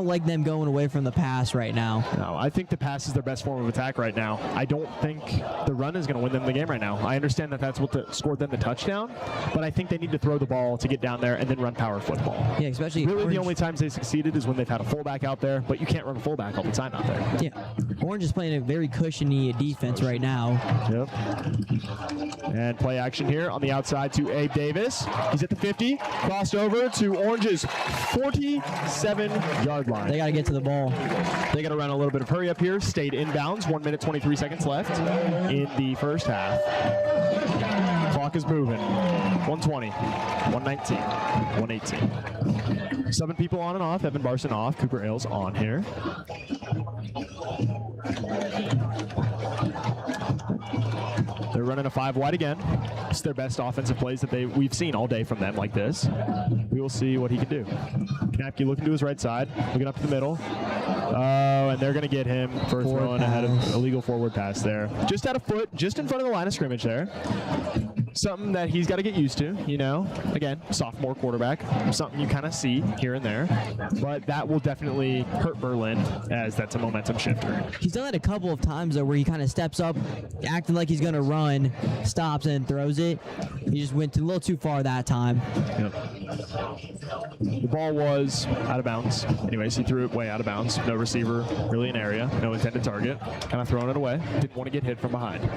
like them going away from the pass right now. No, I think the pass is their best form of attack right now. I don't think the run is going to win them the game right now. I understand that that's what scored them the touchdown, but I think they need to throw the ball to get down there and then run power football. Yeah, especially really Orange. The only times they succeeded is when they've had a fullback out there, but you can't run a fullback all the time out there. Yeah, Orange is playing a very cushiony defense right now. Yep. And play action here on the outside to Abe Davis. He's at the 50, crossed over to Orange's 47-yard line. They got to get to the ball. They got to run a little bit of hurry up here. Stayed inbounds. 1 minute, 23 seconds left in the first half. Clock is moving. 120, 119, 118. 7 people on and off. Evan Barson off. Cooper Ailes on here. They're running a 5 wide again. It's their best offensive plays that we've seen all day from them like this. We will see what he can do. Knapke looking to his right side, looking up to the middle. And they're going to get him for throwing ahead of illegal forward pass there. Just out of foot, just in front of the line of scrimmage there. Something that he's got to get used to, you know. Again, sophomore quarterback, something you kind of see here and there. But that will definitely hurt Berlin as that's a momentum shifter. He's done that a couple of times, though, where he kind of steps up, acting like he's going to run, stops, and throws it. He just went a little too far that time. Yep. The ball was out of bounds. Anyways, he threw it way out of bounds. No receiver really in area. No intended target. Kind of throwing it away. Didn't want to get hit from behind.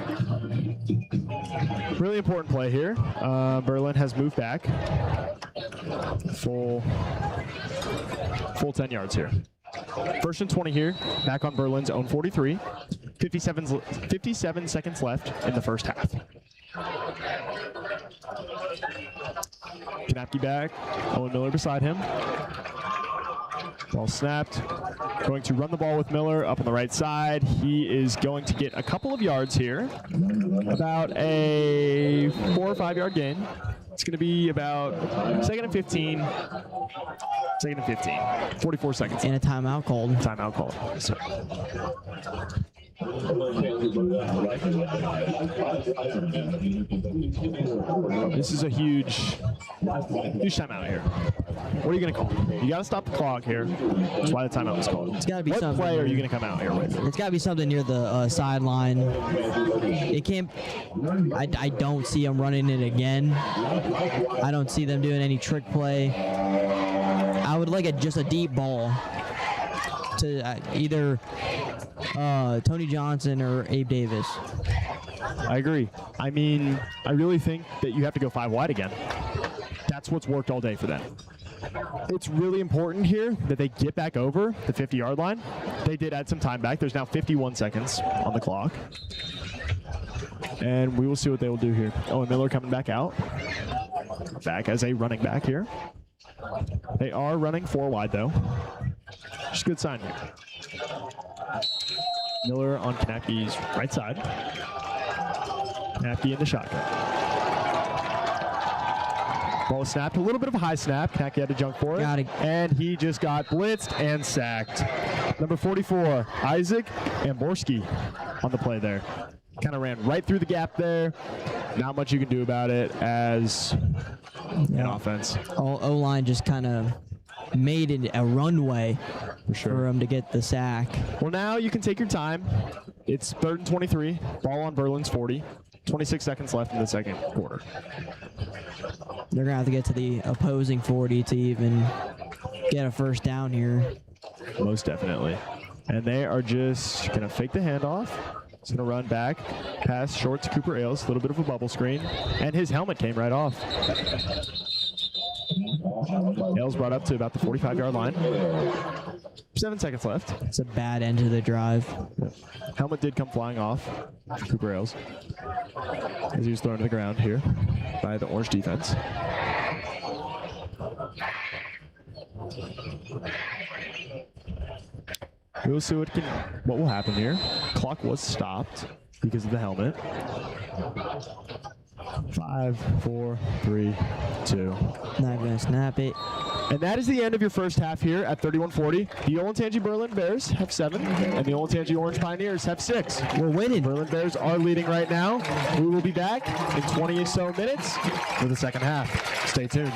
Really important play here. Berlin has moved back. Full 10 yards here. 1st and 20 here. Back on Berlin's own 43. 57 seconds left in the first half. Knapke back. Owen Miller beside him. Ball snapped. Going to run the ball with Miller up on the right side. He is going to get a couple of yards here. About a 4 or 5 yard gain. It's going to be about 2nd and 15. 2nd and 15. 44 seconds. And a timeout called. Timeout called. Yes, sir. This is a huge timeout here. What are you going to call? You got to stop the clock here. That's why the timeout was called. It's got to be what something. What play are you going to come out here with? It's got to be something near the sideline. It can't. I don't see them running it again. I don't see them doing any trick play. I would like just a deep ball to either Tony Johnson or Abe Davis. I agree. I mean, I really think that you have to go 5 wide again. That's what's worked all day for them. It's really important here that they get back over the 50-yard line. They did add some time back. There's now 51 seconds on the clock. And we will see what they will do here. Owen Miller coming back out. Back as a running back here. They are running 4 wide, though. Just a good sign here. Miller on Kanapke's right side. Kanapke in the shotgun. Ball was snapped. A little bit of a high snap. Kanapke had to jump for it. Got it. And he just got blitzed and sacked. Number 44, Isaac Amborski on the play there. Kind of ran right through the gap there. Not much you can do about it as an offense. O-line just kind of made it a runway for him to get the sack. Well, now you can take your time. It's 3rd and 23. Ball on Berlin's 40. 26 seconds left in the second quarter. They're going to have to get to the opposing 40 to even get a first down here. Most definitely. And they are just going to fake the handoff. He's going to run back, pass short to Cooper Ailes, a little bit of a bubble screen, and his helmet came right off. Ailes brought up to about the 45-yard line. 7 seconds left. It's a bad end to the drive. Yep. Helmet did come flying off for Cooper Ailes as he was thrown to the ground here by the Orange defense. We'll see what will happen here. Clock was stopped because of the helmet. 5, 4, 3, 2. Not going to snap it. And that is the end of your first half here at 31-40. The Olentangy Berlin Bears have 7, and the Olentangy Orange Pioneers have 6. We're winning. Berlin Bears are leading right now. We will be back in 20 or so minutes for the second half. Stay tuned.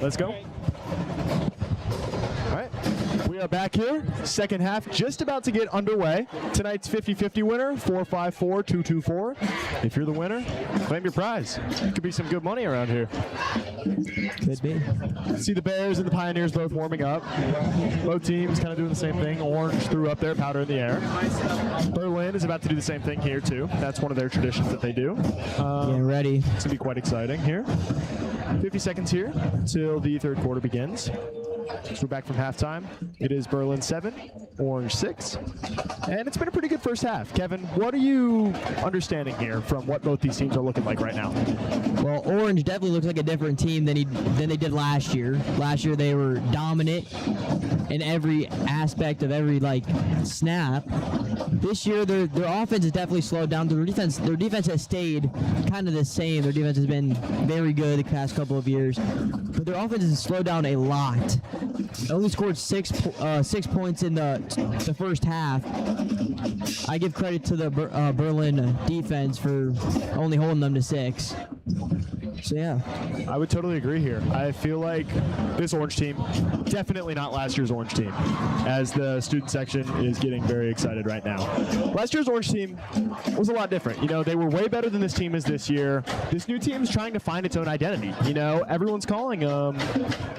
let's go. All right, we are back here. Second half just about to get underway. Tonight's 50-50 winner, 454-224. If you're the winner, claim your prize. Could be some good money around here. Could be. See the Bears and the Pioneers both warming up. Both teams kind of doing the same thing. Orange threw up their powder in the air. Berlin is about to do the same thing here too. That's one of their traditions that they do. Getting ready. It's going to be quite exciting here. 50 seconds here till the third quarter begins. So we're back from halftime. It is Berlin 7, Orange 6. And it's been a pretty good first half. Kevin, what are you understanding here from what both these teams are looking like right now? Well, Orange definitely looks like a different team than they did last year. Last year they were dominant in every aspect of every snap. This year their offense has definitely slowed down. Their defense has stayed kind of the same. Their defense has been very good the past couple of years, but their offense has slowed down a lot. Only scored six points in the first half. I give credit to the Berlin defense for only holding them to 6. So yeah, I would totally agree here. I feel like this Orange team, definitely not last year's Orange team, as the student section is getting very excited right now. Last year's Orange team was a lot different. You know, they were way better than this team is this year. This new team is trying to find its own identity. You know, everyone's calling them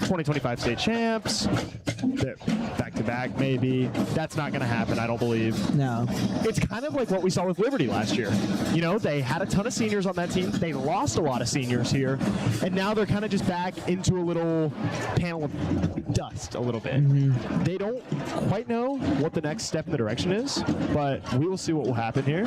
2025 state champs. They're back-to-back, maybe. That's not going to happen, I don't believe. no. It's kind of like what we saw with Liberty last year. You know, they had a ton of seniors on that team. They lost a lot of seniors here, and now they're kind of just back into a little panel of dust a little bit. They don't quite know what the next step in the direction is, but we will see what will happen here.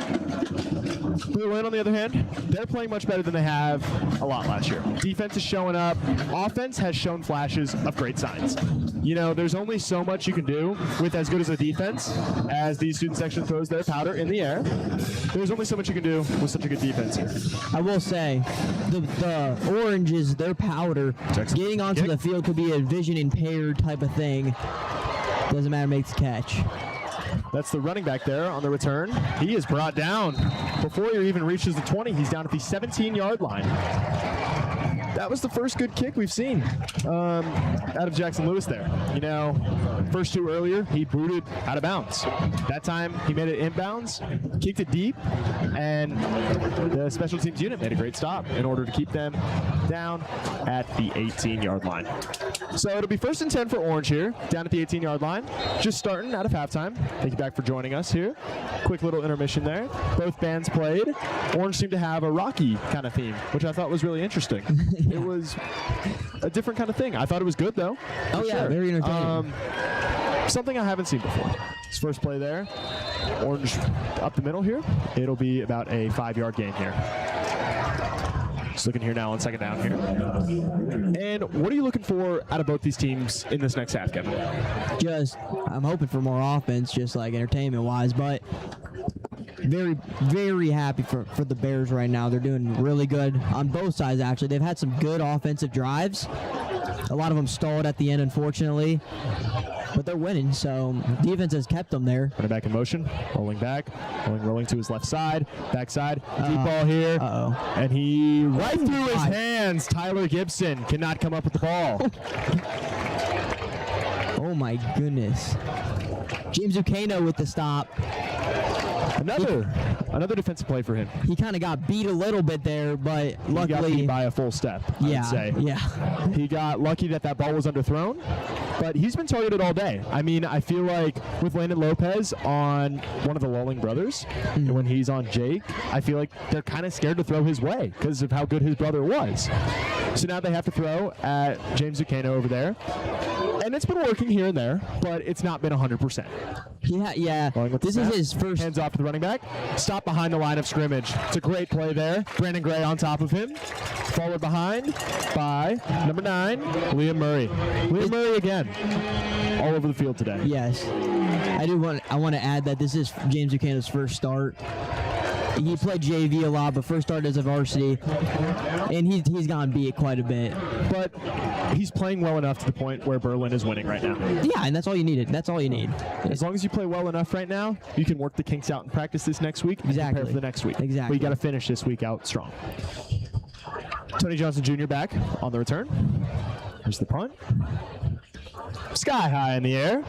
Berlin, on the other hand, they're playing much better than they have a lot last year. Defense is showing up. Offense has shown flashes of great signs. You know, there's only so much you can do with as good as a defense as the student section throws their powder in the air. There's only so much you can do with such a good defense here. I will say, the Oranges, their powder, getting onto the field could be a vision impaired type of thing. Doesn't matter, makes the catch. That's the running back there on the return. He is brought down. Before he even reaches the 20, he's down at the 17-yard line. That was the first good kick we've seen out of Jackson Lewis there. You know, first two earlier, he booted out of bounds. That time, he made it inbounds, kicked it deep, and the special teams unit made a great stop in order to keep them down at the 18-yard line. So it'll be 1st and 10 for Orange here, down at the 18-yard line, just starting out of halftime. Thank you back for joining us here. Quick little intermission there. Both bands played. Orange seemed to have a Rocky kind of theme, which I thought was really interesting. It was a different kind of thing. I thought it was good, though. Oh, yeah, sure. very entertaining. Something I haven't seen before. His first play there. Orange up the middle here. It'll be about a 5-yard gain here. Just looking here now on second down here. And what are you looking for out of both these teams in this next half, Kevin? I'm hoping for more offense, just like entertainment-wise, but very, very happy for the Bears right now. They're doing really good on both sides, actually. They've had some good offensive drives. A lot of them stalled at the end, unfortunately. But they're winning, so defense has kept them there. Running back in motion, rolling back, rolling to his left side, backside, deep ball here. And he right through his hands. Tyler Gibson cannot come up with the ball. Oh my goodness. James Zucchino with the stop. Another defensive play for him. He kind of got beat a little bit there, but luckily. He got beat by a full step, I would say. Yeah. He got lucky that ball was underthrown, but he's been targeted all day. I mean, I feel like with Landon Lopez on one of the Lulling brothers, and when he's on Jake, I feel like they're kind of scared to throw his way because of how good his brother was. So now they have to throw at James Zucchino over there. And it's been working here and there, but it's not been 100%. Yeah. This is his first. Hands off to the running back. Stop behind the line of scrimmage. It's a great play there. Brandon Gray on top of him. Forward behind by number 9, Liam Murray. Liam Murray again. All over the field today. Yes. I want to add that this is James Zucchino's first start. He played JV a lot, but first started as a varsity, and he's gotten beat quite a bit. But he's playing well enough to the point where Berlin is winning right now. Yeah, and that's all you needed. That's all you need. As long as you play well enough right now, you can work the kinks out in practice this next week. Exactly. And prepare for the next week. Exactly. But you got to finish this week out strong. Tony Johnson Jr. back on the return. Here's the punt. Sky high in the air.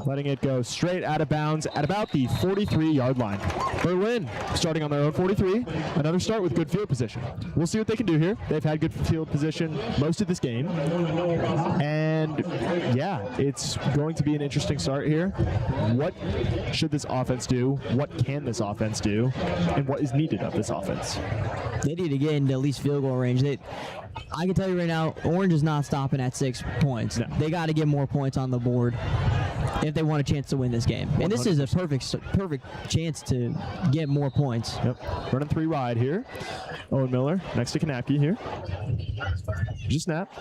Letting it go straight out of bounds at about the 43-yard line. Berlin starting on their own 43. Another start with good field position. We'll see what they can do here. They've had good field position most of this game. And yeah, it's going to be an interesting start here. What should this offense do? What can this offense do? And what is needed of this offense? They need to get into at least field goal range. I can tell you right now, Orange is not stopping at 6 points. No. They got to get more points on the board if they want a chance to win this game. And 100%. This is a perfect chance to get more points. Yep. Running 3 wide here. Owen Miller next to Kanapke here. Just snap.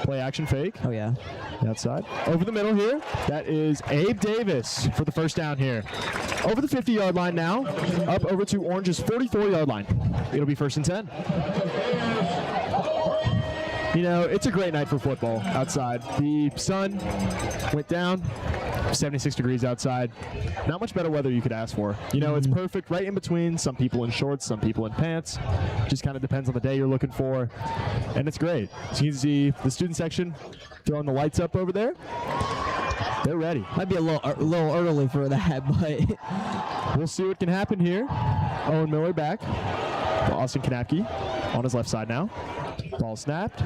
Play action fake. Oh, yeah. Outside. Over the middle here. That is Abe Davis for the first down here. Over the 50-yard line now. Up over to Orange's 44-yard line. It'll be 1st and 10. You know, it's a great night for football outside. The sun went down, 76 degrees outside. Not much better weather you could ask for. You know, it's perfect right in between. Some people in shorts, some people in pants. Just kind of depends on the day you're looking for. And it's great. So you can see the student section throwing the lights up over there. They're ready. Might be a little early for that, but we'll see what can happen here. Owen Miller back. Austin Kanapke on his left side now. Ball snapped.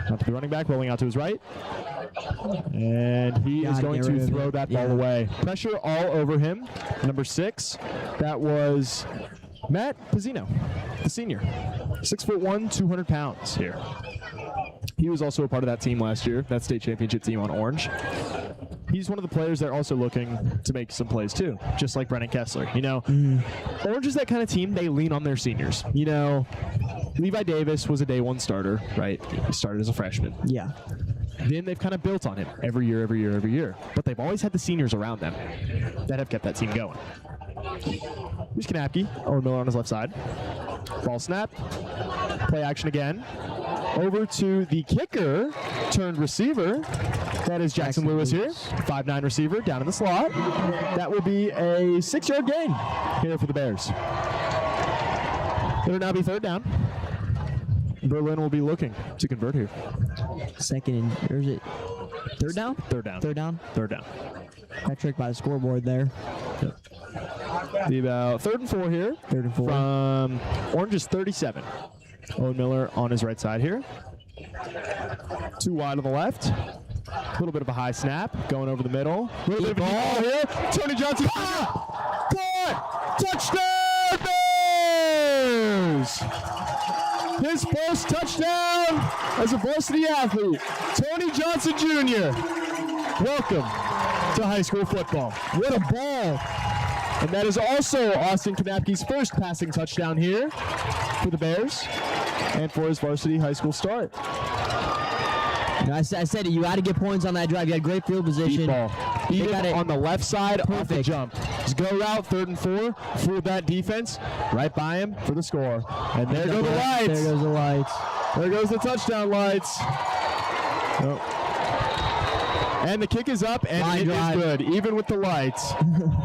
Up to the running back, rolling out to his right. And he is going to throw that ball away. Pressure all over him. Number 6. That was Matt Pizzino, the senior. 6'1", 200 pounds here. He was also a part of that team last year, that state championship team on Orange. He's one of the players that are also looking to make some plays too, just like Brennan Kessler. You know, Orange is that kind of team, they lean on their seniors. You know, Levi Davis was a day 1 starter, right? He started as a freshman. Yeah. Then they've kind of built on him every year. But they've always had the seniors around them that have kept that team going. Here's Kanapke, Owen Miller on his left side. Ball snap. Play action again. Over to the kicker turned receiver. That is Jackson Lewis here. 5'9" receiver down in the slot. That will be a 6-yard gain here for the Bears. It'll now be 3rd down. Berlin will be looking to convert here. Second and, or is it 3rd down? 3rd down. 3rd down? 3rd down. That trick by the scoreboard there. Yep. Be about 3rd and 4 here. 3rd and 4. From Orange's 37. Owen Miller on his right side here. 2 wide on the left. A little bit of a high snap going over the middle. A little bit of a ball here. Tony Johnson. Caught! Touchdown Bears! His first touchdown as a varsity athlete. Tony Johnson Jr. Welcome to high school football. What a ball. And that is also Austin Kanapke's first passing touchdown here for the Bears and for his varsity high school start. You know, I said it, you got to get points on that drive. You had great field position. Deep ball. Beat it on the left side off the jump. Just go route, 3rd and 4. Fooled that defense. Right by him for the score. And there go the lights. There goes the lights. There goes the touchdown lights. Oh. And the kick is up, and it is good, even with the lights.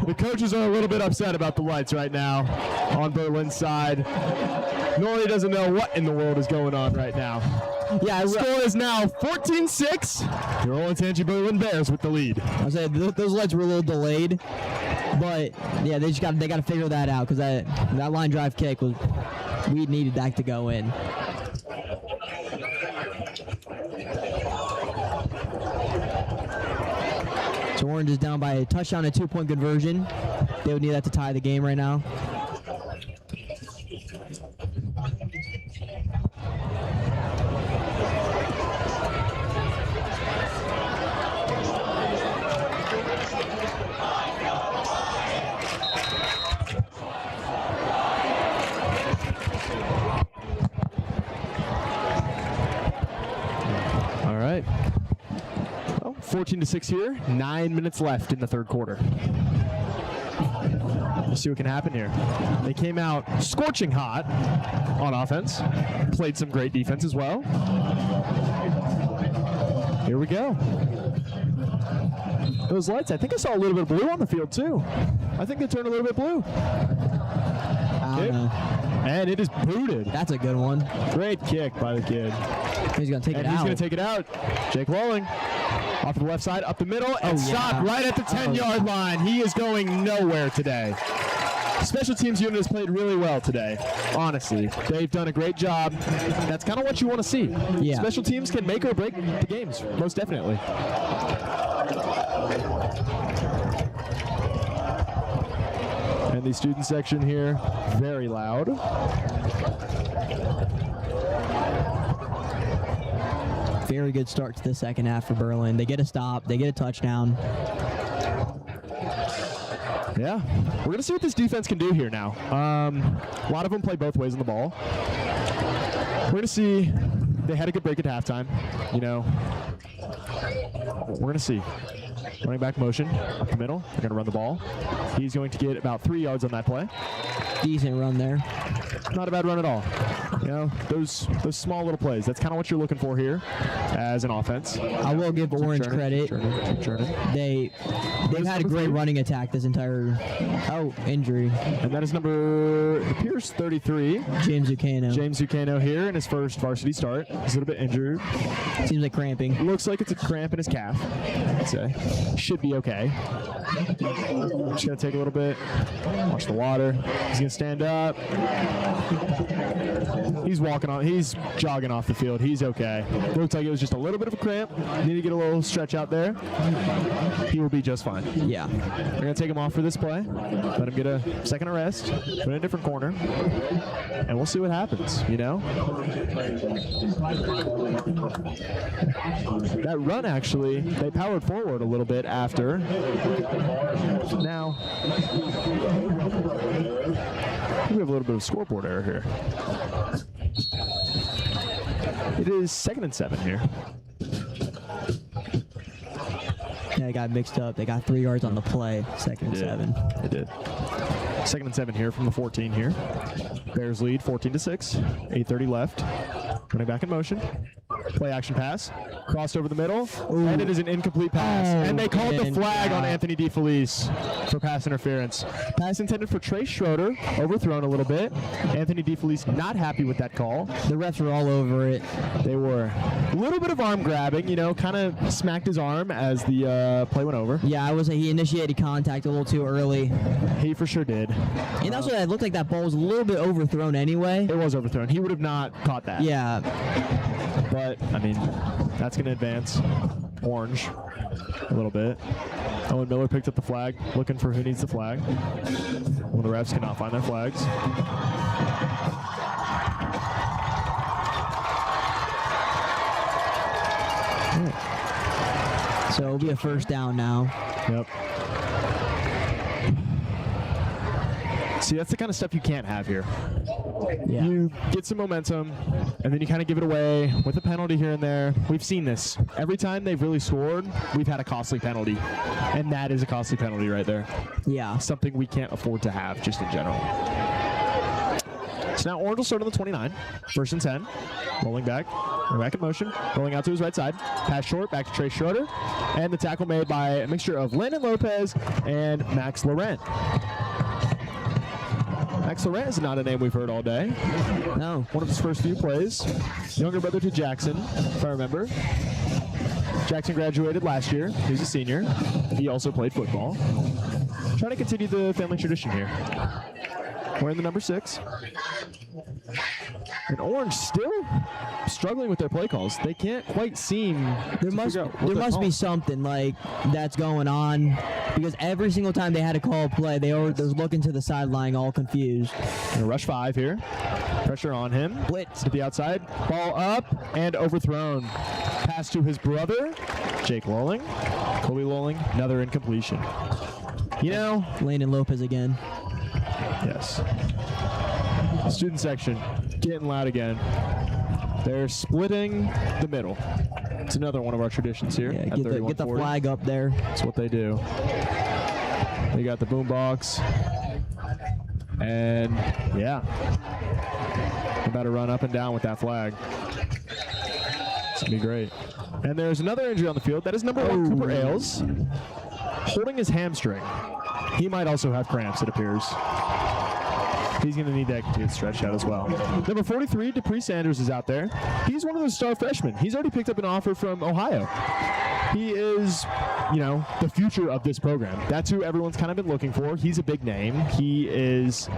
The coaches are a little bit upset about the lights right now on Berlin's side. Nori doesn't know what in the world is going on right now. Yeah, the score is now 14-6. Your Olentangy Berlin Bears with the lead. I was saying those lights were a little delayed, but yeah, they got to figure that out because that line drive kick was, we needed that to go in. So Orange is down by a touchdown and 2-point conversion. They would need that to tie the game right now. All right. Well, 14-6 here. 9 minutes left in the 3rd quarter. We'll see what can happen here. They came out scorching hot on offense. Played some great defense as well. Here we go. Those lights, I think I saw a little bit of blue on the field too. I think they turned a little bit blue. I don't know. And it is booted. That's a good one. Great kick by the kid. He's going to take it And he's out. going to take it out. Jake Lolling. Off to the left side, up the middle, and stopped right at the 10-yard line. He is going nowhere today. Special teams unit has played really well today. Honestly, they've done a great job. That's kind of what you want to see. Yeah. Special teams can make or break the games, most definitely. And the student section here, very loud. Very good start to the second half for Berlin. They get a stop. They get a touchdown. Yeah, we're going to see what this defense can do here now. A lot of them play both ways on the ball. We're going to see. They had a good break at halftime. You know, we're going to see. Running back motion up the middle. They're going to run the ball. He's going to get about 3 yards on that play. Decent run there. Not a bad run at all. You know, those small little plays. That's kind of what you're looking for here as an offense. I will give Orange credit. They've had a great running attack this entire injury. And that is number, it appears 33. James Zucano. James Zucano here in his first varsity start. He's a little bit injured. Seems like cramping. Looks like it's a cramp in his calf, I'd say. Should be okay. Just gotta take a little bit. Watch the water. He's gonna stand up. He's jogging off the field. He's okay. Looks like it was just a little bit of a cramp. Need to get a little stretch out there. He will be just fine. Yeah. They're gonna take him off for this play. Let him get a second of rest. Put in a different corner. And we'll see what happens, you know? That run, actually, they powered forward a little bit after. Now, we have a little bit of scoreboard error here. It is 2nd and 7 here. Yeah, they got mixed up. They got 3 yards on the play. 2nd and 7. They did. 2nd and 7 here from the 14 here. Bears lead 14-6. 8:30 left. Running back in motion. Play action pass. Crossed over the middle. Ooh. And it is an incomplete pass. And they called the flag on Anthony DeFelice for pass interference. Pass intended for Trey Schroeder. Overthrown a little bit. Anthony DeFelice not happy with that call. The refs were all over it. They were. A little bit of arm grabbing, you know, kind of smacked his arm as the play went over. Yeah, he initiated contact a little too early. He for sure did. And also, it looked like that ball was a little bit overthrown anyway. It was overthrown. He would have not caught that. Yeah. But, I mean, that's going to advance Orange a little bit. Owen Miller picked up the flag, looking for who needs the flag. When the refs cannot find their flags. So it'll be a first down now. Yep. See, that's the kind of stuff you can't have here. Yeah. You get some momentum, and then you kind of give it away with a penalty here and there. We've seen this. Every time they've really scored, we've had a costly penalty. And that is a costly penalty right there. Yeah. Something we can't afford to have just in general. So now Orange will start on the 29. 1st and 10. Rolling back. Back in motion. Rolling out to his right side. Pass short. Back to Trey Schroeder. And the tackle made by a mixture of Landon Lopez and Max Laurent. Max Laurent is not a name we've heard all day. No. One of his first few plays. Younger brother to Jackson, if I remember. Jackson graduated last year. He's a senior. He also played football. Trying to continue the family tradition here. Wearing the number 6. And Orange still struggling with their play calls. They can't quite seem. There must be something like that's going on, because every single time they had to call a play, they're looking to the sideline all confused. And a rush 5 here. Pressure on him. Blitz to the outside. Ball up and overthrown. Pass to his brother, Jake Lolling. Colby Lolling, another incompletion. You know, Landon Lopez again. Yes. Student section getting loud again. They're splitting the middle. It's another one of our traditions here. Yeah, get the flag up there. That's what they do. They got the boom box. And yeah, about to run up and down with that flag. It's gonna be great. And there's another injury on the field. That is number 1, Cooper Ailes, holding his hamstring. He might also have cramps, it appears. He's going to need that to stretch out as well. Number 43, Dupree Sanders is out there. He's one of those star freshmen. He's already picked up an offer from Ohio. He is, you know, the future of this program. That's who everyone's kind of been looking for. He's a big name. He is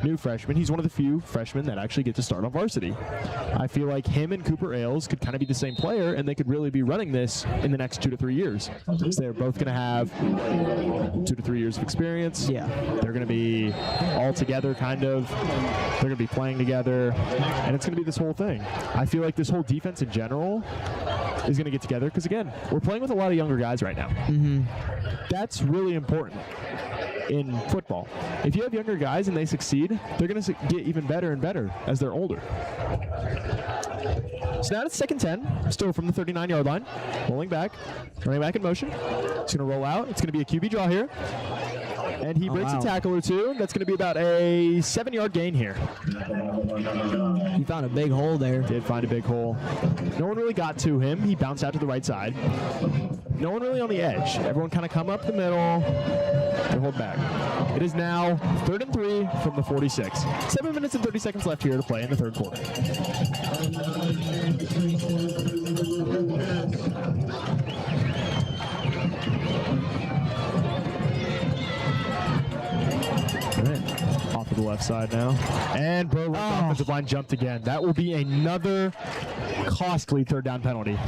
new freshman. He's one of the few freshmen that actually get to start on varsity. I feel like him and Cooper Ailes could kind of be the same player, and they could really be running this in the next 2 to 3 years. So they're both going to have 2 to 3 years of experience. Yeah. They're going to be all together, kind of. They're going to be playing together, and it's going to be this whole thing. I feel like this whole defense in general is going to get together because, again, we're playing with a lot of younger guys right now. That's really important in football. If you have younger guys and they succeed, they're going to get even better and better as they're older. So now it's 2nd 10, still from the 39-yard line. Rolling back, running back in motion. It's going to roll out. It's going to be a QB draw here. And he breaks a tackle or two. That's going to be about a 7-yard gain here. He found a big hole there. Did find a big hole. No one really got to him. He bounced out to the right side. No one really on the edge. Everyone kind of come up the middle and hold back. It is now 3rd and 3 from the 46. 7 minutes and 30 seconds left here to play in the 3rd quarter. Off of the left side now. And Berlin's offensive line jumped again. That will be another costly 3rd down penalty.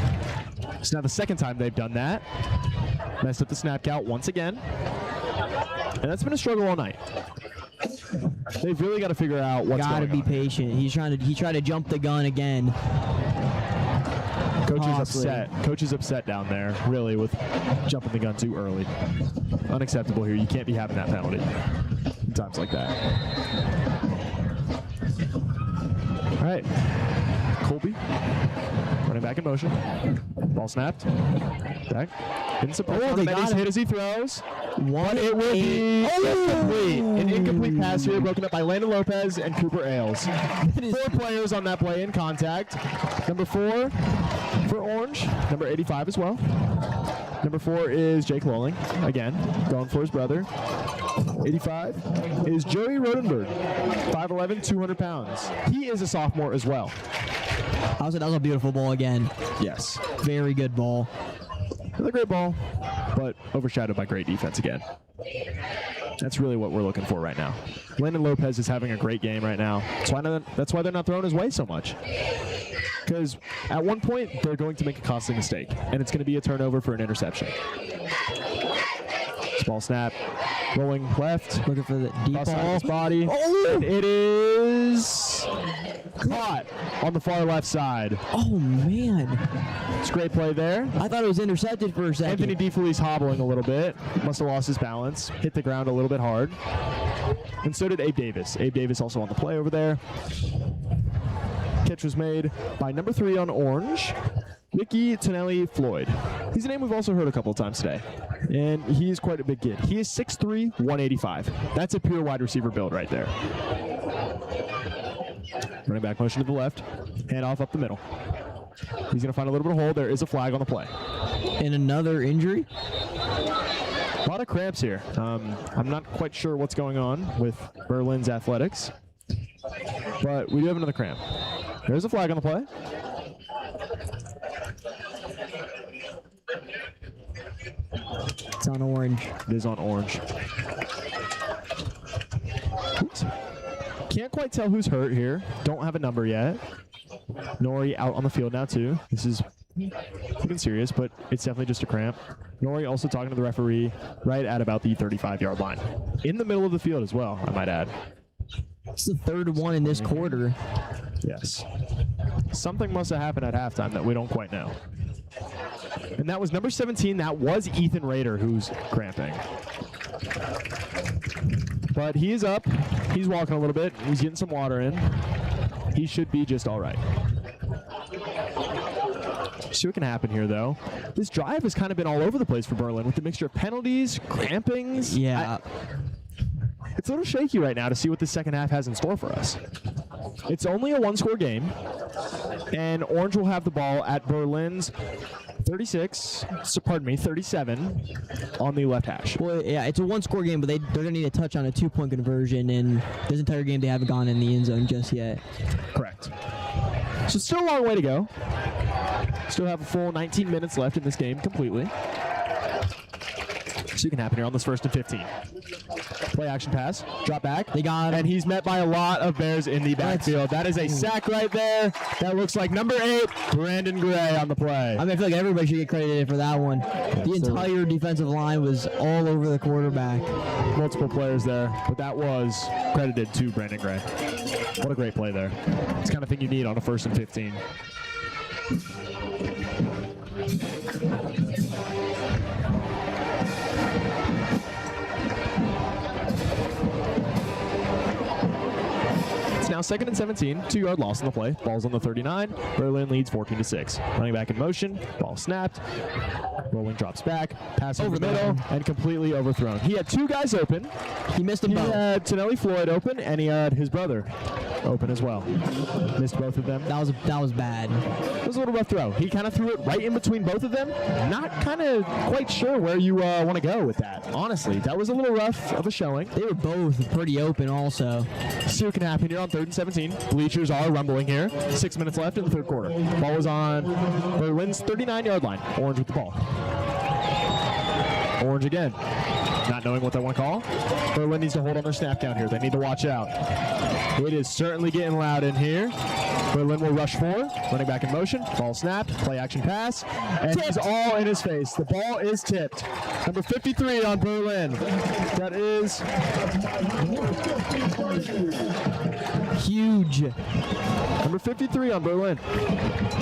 It's now the 2nd time they've done that. Messed up the snap count once again. And that's been a struggle all night. They've really got to figure out what's going on. Got to be patient. He tried to jump the gun again. Coach is upset. Coach is upset down there, really, with jumping the gun too early. Unacceptable here. You can't be having that penalty in times like that. All right. Colby running back in motion. Ball snapped. Back. Didn't support they got him. hit as he throws. But it will be incomplete. An incomplete pass here broken up by Landon Lopez and Cooper Ailes. 4 players on that play in contact. Number 4 for Orange. Number 85 as well. Number 4 is Jake Lolling. Again, going for his brother. 85 is Joey Rodenberg. 5'11", 200 pounds. He is a sophomore as well. That was a beautiful ball again. Yes. Very good ball. Another great ball, but overshadowed by great defense again. That's really what we're looking for right now. Landon Lopez is having a great game right now. That's why they're not throwing his way so much. Because at one point, they're going to make a costly mistake, and it's going to be a turnover for an interception. Small snap, rolling left. Looking for the deep ball. His body. Oh! And it is caught on the far left side. Oh, man. It's a great play there. I thought it was intercepted for a second. Anthony DeFelice hobbling a little bit. Must have lost his balance. Hit the ground a little bit hard. And so did Abe Davis. Abe Davis also on the play over there. Catch was made by number 3 on Orange, Nicky Tonelli Floyd. He's a name we've also heard a couple of times today. And he's quite a big kid. He is 6'3", 185. That's a pure wide receiver build right there. Running back motion to the left. Handoff up the middle. He's going to find a little bit of hole. There is a flag on the play. And another injury? A lot of cramps here. I'm not quite sure what's going on with Berlin's athletics. But we do have another cramp. There's a flag on the play. It's on Orange. It is on Orange. Oops. Can't quite tell who's hurt here. Don't have a number yet. Nori out on the field now, too. This is looking serious, but it's definitely just a cramp. Nori also talking to the referee right at about the 35-yard line. In the middle of the field as well, I might add. It's the 3rd one in this quarter. Yes. Something must have happened at halftime that we don't quite know. And that was number 17. That was Ethan Rader who's cramping. But he is up. He's walking a little bit. He's getting some water in. He should be just all right. See what can happen here, though. This drive has kind of been all over the place for Berlin with the mixture of penalties, crampings. Yeah. It's a little shaky right now to see what the second half has in store for us. It's only a 1-score game, and Orange will have the ball at Berlin's 36, so pardon me, 37 on the left hash. Well, yeah, it's a one-score game, but they're going to need a touch on a two-point conversion, and this entire game they haven't gone in the end zone just yet. Correct. So still a long way to go. Still have a full 19 minutes left in this game completely. So you can happen here on this 1st and 15. Play action pass, drop back. They got him. And he's met by a lot of Bears in the backfield. That is a sack right there. That looks like number 8, Brandon Gray on the play. I mean, I feel like everybody should get credited for that one. The entire defensive line was all over the quarterback. Multiple players there, but that was credited to Brandon Gray. What a great play there. It's the kind of thing you need on a 1st and 15. It's now 2nd and 17, 2-yard loss on the play. Ball's on the 39. Berlin leads 14-6. Running back in motion. Ball snapped. Rolling drops back. Pass over the middle and completely overthrown. He had 2 guys open. He missed them both. He had Tonelli Floyd open, and he had his brother open as well. Missed both of them. That was bad. It was a little rough throw. He kind of threw it right in between both of them. Not kind of quite sure where you want to go with that. Honestly, that was a little rough of a showing. They were both pretty open also. See what can happen here on 3rd and 17. Bleachers are rumbling here. 6 minutes left in the 3rd quarter. Ball was on Berlin's 39-yard line. Orange with the ball. Orange again. Not knowing what they want to call. Berlin needs to hold on their snap count here. They need to watch out. It is certainly getting loud in here. Berlin will rush forward. Running back in motion. Ball snapped. Play action pass. And he's all in his face. The ball is tipped. Number 53 on Berlin. That is huge. Number 53 on Berlin.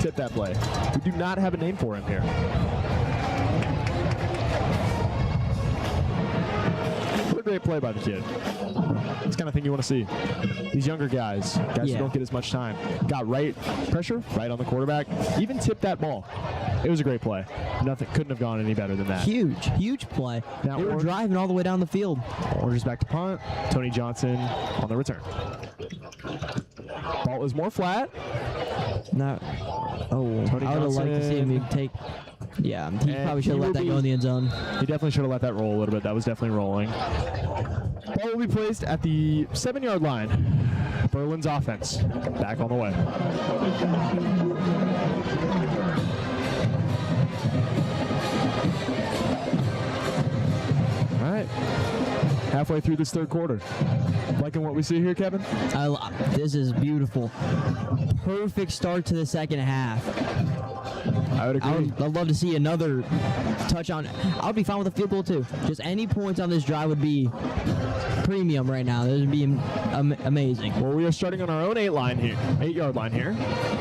Tip that play. We do not have a name for him here. What a great play by the kid. It's the kind of thing you want to see. These younger guys who don't get as much time, got right pressure, right on the quarterback, even tipped that ball. It was a great play. Nothing couldn't have gone any better than that. Huge play. Now they were driving all the way down the field. Orange is back to punt. Tony Johnson on the return. Ball is more flat. No. Oh, Tony I would have liked to see him take. Yeah, he probably should have let that go in the end zone. He definitely should have let that roll a little bit. That was definitely rolling. Ball will be placed at the 7-yard line. Berlin's offense back on the way. All right. Halfway through this 3rd quarter. Liking what we see here, Kevin? This is beautiful. Perfect start to the 2nd half. I would agree. I'd love to see another touchdown. I would be fine with a field goal too. Just any points on this drive would be premium right now. This would be amazing. Well, we are starting on our own 8-yard line here.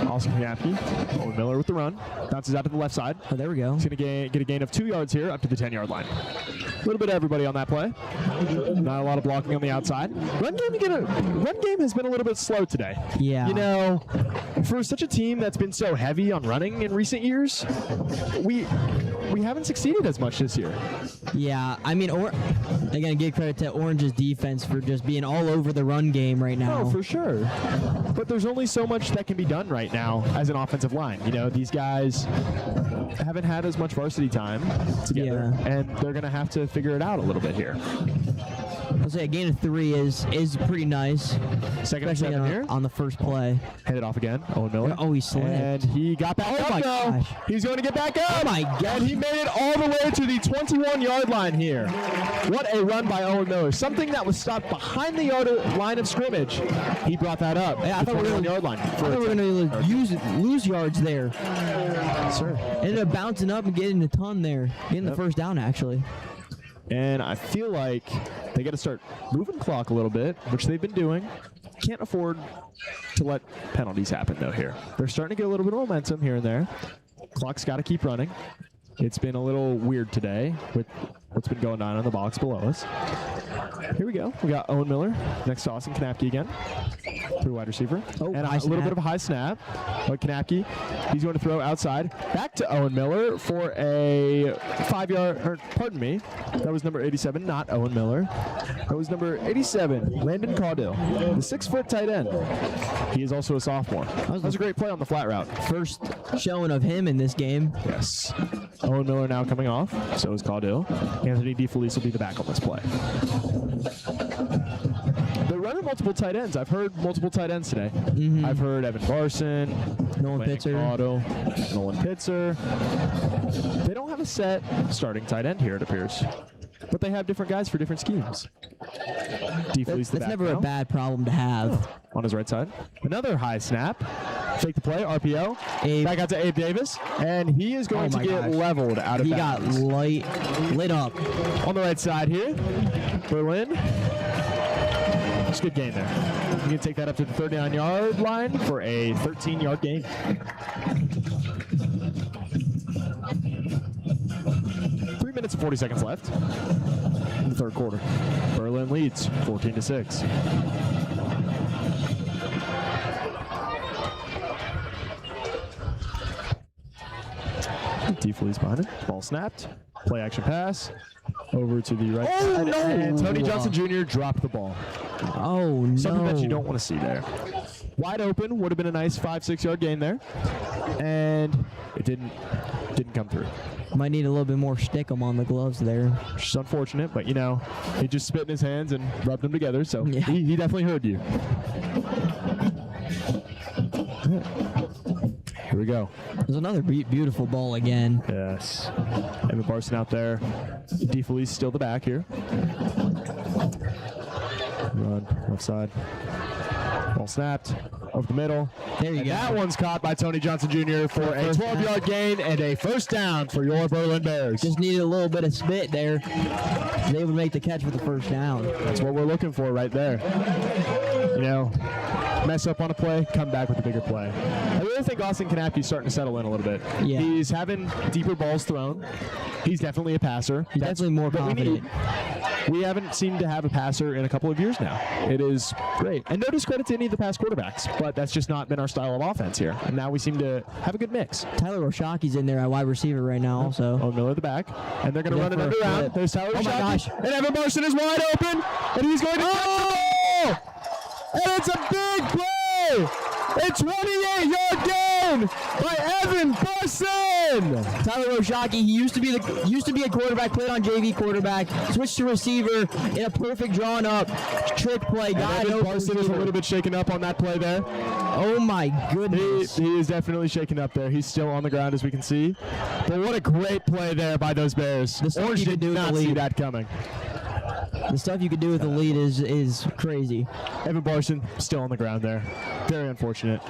Austin Kwiatkowski, Owen Miller with the run. Bounces out to the left side. Oh, there we go. He's going to get a gain of 2 yards here up to the 10-yard line. A little bit of everybody on that play. Not a lot of blocking on the outside. Run game has been a little bit slow today. Yeah. You know, for such a team that's been so heavy on running in recent years, we haven't succeeded as much this year. Yeah, I mean, again, give credit to Orange's defense for just being all over the run game right now. Oh, for sure. But there's only so much that can be done right now as an offensive line. You know, these guys haven't had as much varsity time together, and they're going to have to figure it out a little bit here. I'll say a gain of 3 is pretty nice. 2nd and 7 here. On the first play. Hit it off again. Owen Miller. Oh, he slipped. And he got back up. Oh, my gosh. He's going to get back up. Oh, my God. And he made it all the way to the 21-yard line here. What a run by Owen Miller. Something that was stopped behind the line of scrimmage. He brought that up. Yeah, I thought we were going to lose yards there. Sure. Ended up bouncing up and getting a ton there. Getting the first down, actually. And I feel like they got to start moving the clock a little bit, which they've been doing. Can't afford to let penalties happen, though, here. They're starting to get a little bit of momentum here and there. Clock's got to keep running. It's been a little weird today with what's been going on in the box below us. Here we go. We got Owen Miller next to Austin Knapke again. Through wide receiver. Oh, and a little bit of a high snap. But Knapke, he's going to throw outside. Back to Owen Miller for a 5-yard, or pardon me, that was number 87, not Owen Miller. That was number 87, Landon Caudill, the 6-foot tight end. He is also a sophomore. That was a great play on the flat route. First showing of him in this game. Yes. Owen Miller now coming off. So is Caudill. Anthony DeFelice will be the back on this play. They're running multiple tight ends. I've heard multiple tight ends today. I've heard Evan Barson, Nolan Pitzer. Nolan Pitzer. They don't have a set starting tight end here, it appears. But they have different guys for different schemes. DeFelice the That's back never now. a bad problem to have. On his right side. Another high snap. Fake the play, RPO. Abe. Back out to Abe Davis. And he is going to get leveled out of He bounds. got lit up. On the right side here, Berlin. It's a good gain there. You can take that up to the 39-yard line for a 13-yard gain. Three minutes and 40 seconds left in the third quarter. Berlin leads 14-6. DeFelice behind it. Ball snapped. Play action pass. Over to the right side. no. And Tony Johnson Jr. dropped the ball. Oh, no. Something that you don't want to see there. Wide open. Would have been a nice 5-6 yard gain there. And it didn't come through. Might need a little bit more stickum on the gloves there. Which is unfortunate, but you know, he just spit in his hands and rubbed them together, so Yeah. he definitely heard you. Here we go. There's another beautiful ball again. Yes. Evan Barson out there. DeFelice still the back here. Run, left side. Ball snapped. Over the middle. There you And go. that one's caught by Tony Johnson Jr. for a 12-yard gain and a first down for your Berlin Bears. Just needed a little bit of spit there. They would make the catch for the first down. That's what we're looking for right there. You know, mess up on a play, come back with a bigger play. I really think Austin Knapke's starting to settle in a little bit. Yeah. He's having deeper balls thrown. He's definitely a passer. He's definitely more what we confident. need. We haven't seemed to have a passer in a couple of years now. It is great. And no discredit to any of the past quarterbacks, but that's just not been our style of offense here. And now we seem to have a good mix. Tyler Roshaki's in there at wide receiver right now also. Owen Miller the back. And they're going to run it for a under round. flip. There's Tyler Oh my Roshocky. gosh. And Evan Barson is wide open. And he's going to catch the ball. And it's a big play. A 28-yard gain by Evan Barson. Tyler Roshocky, he used to be a quarterback, played on JV quarterback, switched to receiver in a perfect drawn up trick play. And Evan Barson is a little bit shaken up on that play there. Oh my goodness. He is definitely shaken up there. He's still on the ground as we can see. But what a great play there by those Bears. The stuff Orange you could did do with not the see lead. that coming. The stuff you could do with the lead is crazy. Evan Barson still on the ground there. Very unfortunate.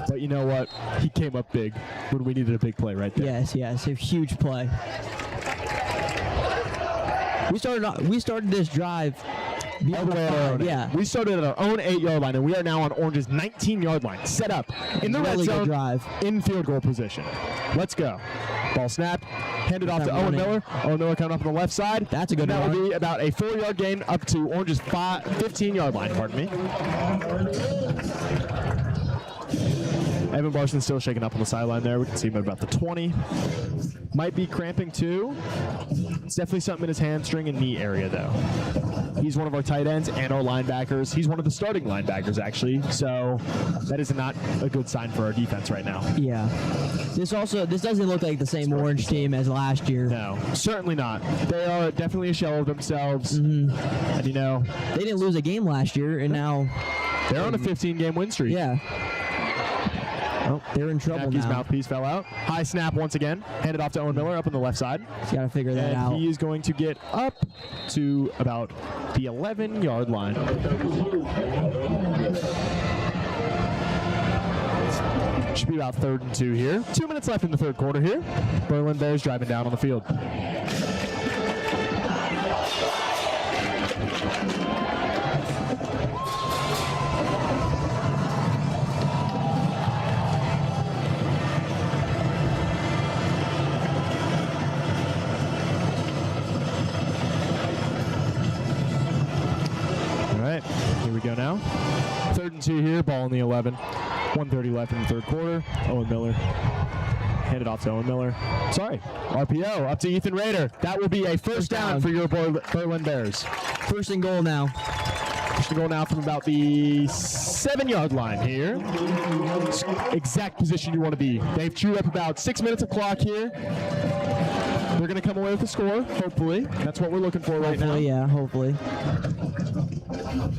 But you know what? He came up big when we needed a big play right there. Yes, a huge play. We started this drive. All the way at our own. Yeah. We started at our own 8-yard line, and we are now on Orange's 19-yard line, set up in the red Really good zone, drive. in field goal position. Let's go. Ball snapped, handed off to Owen running. Miller. Owen Miller coming up on the left side. That's a good And that will run. be about a 4-yard gain up to Orange's 15-yard line, pardon me. Evan Barson still shaking up on the sideline there. We can see him at about the 20. Might be cramping too. It's definitely something in his hamstring and knee area though. He's one of our tight ends and our linebackers. He's one of the starting linebackers actually. So that is not a good sign for our defense right now. Yeah. This doesn't look like the same Orange team as last year. No, certainly not. They are definitely a shell of themselves. And you know, They didn't lose a game last year, and now they're on a 15-game win streak. yeah. Oh, they're in trouble Knapke's now. mouthpiece fell out. High snap once again. Handed off to Owen Miller up on the left side. He's got to figure that And out. he is going to get up to about the 11-yard line. Should be about 3rd and 2 here. 2 minutes left in the third quarter here. Berlin Bears driving down on the field. go now. 3rd and 2 here, ball in the 11. 1:30 left in the third quarter. Owen Miller. Hand it off to Owen Miller. Sorry. RPO up to Ethan Rader. That will be a first down for your Berlin Bears. 1st and goal now. First and goal now from about the 7-yard line here. Exact position you want to be. They've chewed up about 6 minutes of clock here. They're going to come away with a score, hopefully. That's what we're looking for right now. Yeah, hopefully.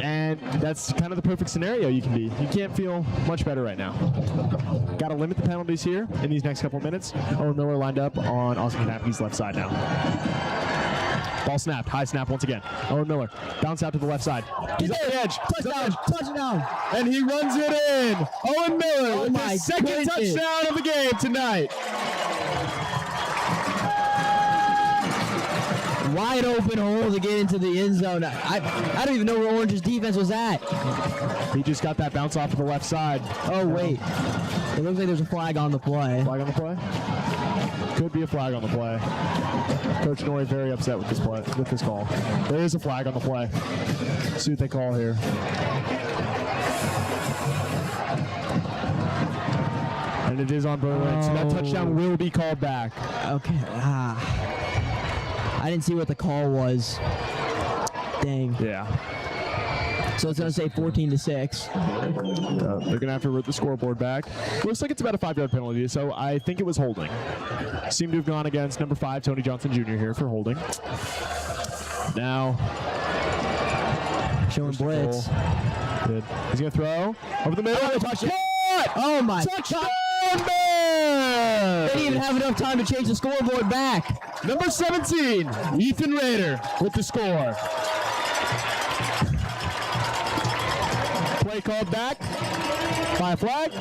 And that's kind of the perfect scenario you can be. You can't feel much better right now. Got to limit the penalties here in these next couple of minutes. Owen Miller lined up on Austin Knapke's left side now. Ball snapped. High snap once again. Owen Miller. Bounce out to the left side. He's on the edge. Touchdown. Touchdown. And he runs it in. Owen Miller with my his second touchdown of the game tonight. Wide open hole to get into the end zone. I don't even know where Orange's defense was at. He just got that bounce off to the left side. Oh, wait. It looks like there's a flag on the play. Flag on the play? Could be a flag on the play. Coach Norrie very upset with this call. There is a flag on the play. Let's see what they call here. And it is on Berlin, so that touchdown will be called back. Okay. I didn't see what the call was. Dang. Yeah. So it's going to say 14-6. They're going to have to root the scoreboard back. Looks like it's about a 5-yard penalty, so I think it was holding. Seemed to have gone against number 5, Tony Johnson Jr. here for holding. Now, showing blitz. Good. He's going to throw over the middle. Touchdown. Oh, my Touchdown! They didn't even have enough time to change the scoreboard back. Number 17, Ethan Rader with the score. Play called back by a flag.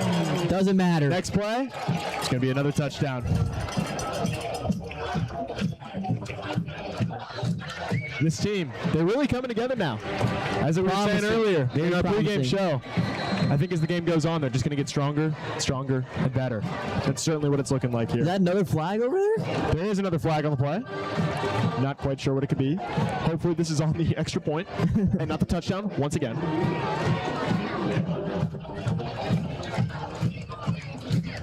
Doesn't matter. Next play, it's going to be another touchdown. This team, they're really coming together now. As I was saying earlier in our pregame show, I think as the game goes on, they're just going to get stronger, and better. That's certainly what it's looking like here. Is that another flag over there? There is another flag on the play. Not quite sure what it could be. Hopefully this is on the extra point and not the touchdown once again.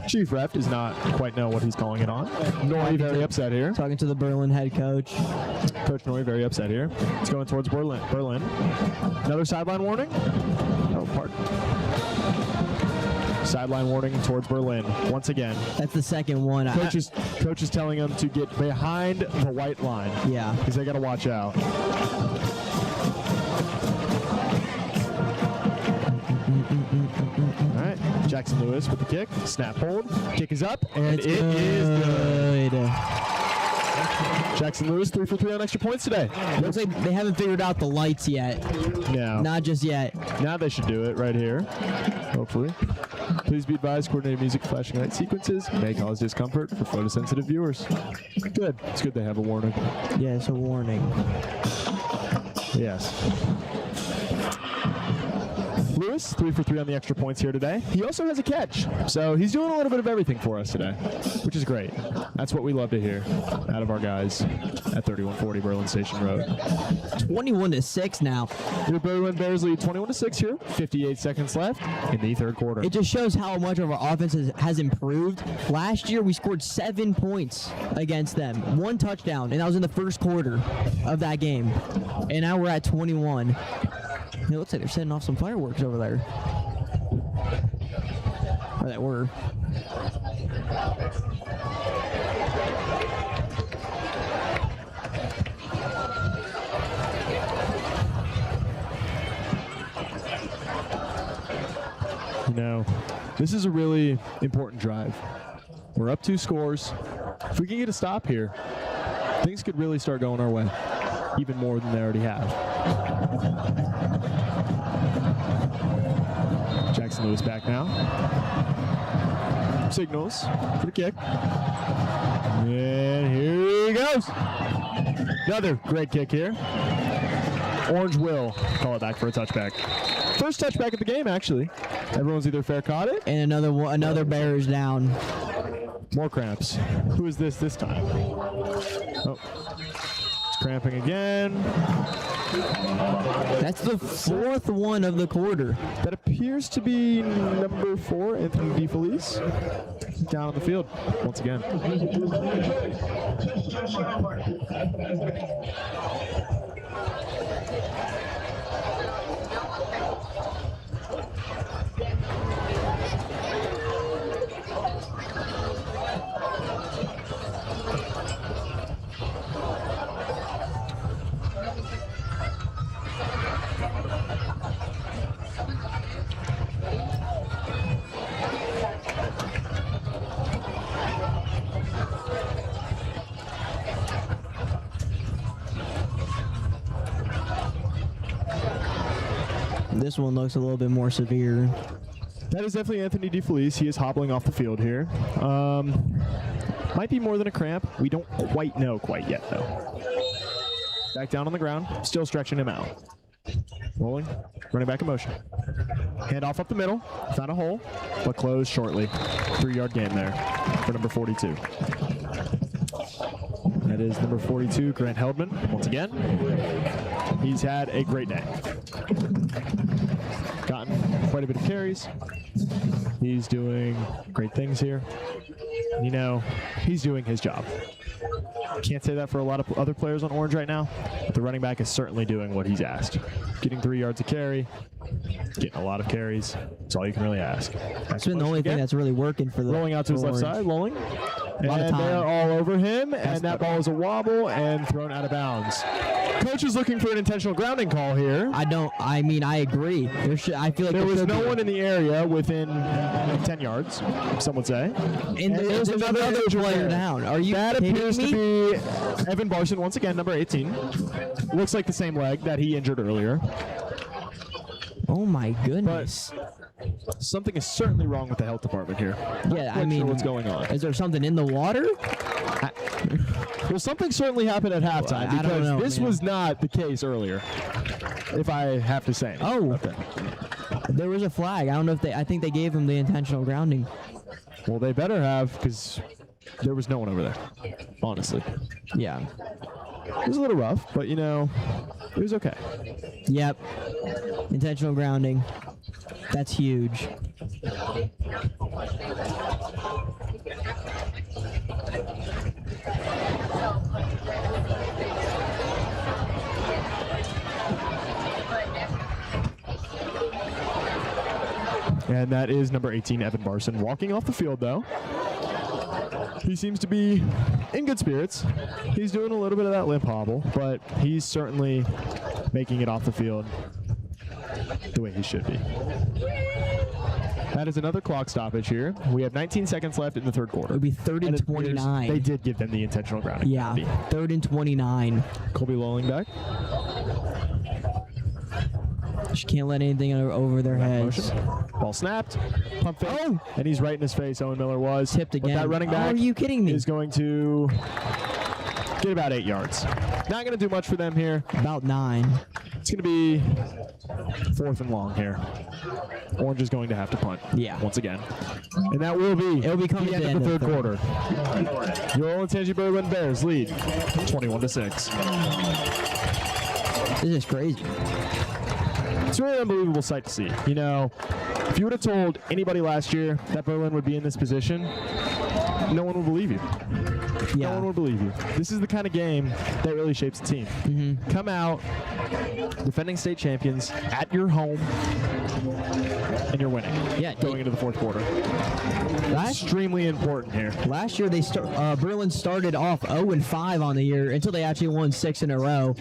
Chief Ref does not quite know what he's calling it on. Norrie very upset here. Talking to the Berlin head coach. Coach Norrie very upset here. It's going towards Berlin. Another sideline warning. Oh, pardon. Sideline warning towards Berlin once again. That's the second one. Coach is telling them to get behind the white line. Yeah. Because they got to watch out. All right. Jackson Lewis with the kick. Snap hold. Kick is up. And it is good. Jackson Lewis 3 for 3 on extra points today. Looks like they haven't figured out the lights yet. No. Not just yet. Now they should do it right here. Hopefully. Please be advised, coordinated music flashing light sequences may cause discomfort for photosensitive viewers. Good. It's good they have a warning. Yeah, it's a warning. Yes. Lewis, 3 for 3 on the extra points here today. He also has a catch, so he's doing a little bit of everything for us today, which is great. That's what we love to hear out of our guys at 3140 Berlin Station Road. 21-6 now. The Berlin Bears lead 21-6 here. 58 seconds left in the third quarter. It just shows how much of our offense has improved. Last year, we scored 7 points against them. 1 touchdown, and that was in the first quarter of that game. And now we're at 21. It looks like they're setting off some fireworks over there. Or that were. You know, this is a really important drive. We're up 2 scores. If we can get a stop here, things could really start going our way, even more than they already have. Jackson Lewis back now. Signals for the kick. And here he goes. Another great kick here. Orange will call it back for a touchback. First touchback of the game, actually. Everyone's either fair caught it. And another bear is down. More cramps. Who is this time? Oh. It's cramping again. That's the fourth one of the quarter. That appears to be number 4, Anthony DeFelice, down on the field once again. This one looks a little bit more severe. That is definitely Anthony DeFelice. He is hobbling off the field here. Might be more than a cramp. We don't quite know quite yet, though. Back down on the ground, still stretching him out. Rolling, running back in motion. Handoff up the middle, found a hole, but closed shortly. 3-yard gain there for number 42. That is number 42, Grant Heldman, once again. He's had a great day. Gotten quite a bit of carries. He's doing great things here. You know, he's doing his job. Can't say that for a lot of other players on Orange right now, but the running back is certainly doing what he's asked. Getting 3 yards a carry, getting a lot of carries. That's all you can really ask. It's been the only thing that's really working for the rolling out to his left side, rolling. And they are all over him, and that ball is a wobble and thrown out of bounds. Coach is looking for an intentional grounding call here. I agree. I feel like there was no one in the area within 10 yards, some would say. And there's another player down. Are you That appears me? to be Evan Barson, once again, number 18. Looks like the same leg that he injured earlier. Oh my goodness. But something is certainly wrong with the health department here. Yeah, I mean, what's going on? Is there something in the water? Well, something certainly happened at halftime I don't because know, this man. was not the case earlier, if I have to say. Oh, there was a flag. I don't know if I think they gave him the intentional grounding. Well, they better have, because there was no one over there, honestly. Yeah. It was a little rough, but, you know, it was okay. Yep. Intentional grounding. That's huge. And that is number 18, Evan Barson, walking off the field, though. He seems to be in good spirits. He's doing a little bit of that limp hobble, but he's certainly making it off the field the way he should be. That is another clock stoppage here. We have 19 seconds left in the third quarter. It would be 3rd and 29. They did give them the intentional grounding. Yeah, 3rd and 29. Colby Lolling back. Just can't let anything over their heads. Ball snapped. Pump fake. Oh! And he's right in his face. Owen Miller was. Tipped again. But that running back are you kidding me? is going to get about 8 yards. Not going to do much for them here. About 9. It's going to be 4th and long here. Orange is going to have to punt. Yeah. Once again. And that will be It'll be coming the to end of the third third. quarter. Your Olentangy Berlin Bears lead 21-6. This is crazy. It's really an unbelievable sight to see. You know, if you would have told anybody last year that Berlin would be in this position, no one would believe you. Yeah. No one would believe you. This is the kind of game that really shapes a team. Mm-hmm. Come out, defending state champions at your home, and you're winning. Yeah, going into the fourth quarter. Extremely important here. Last year, Berlin started off 0-5 on the year until they actually won 6 in a row.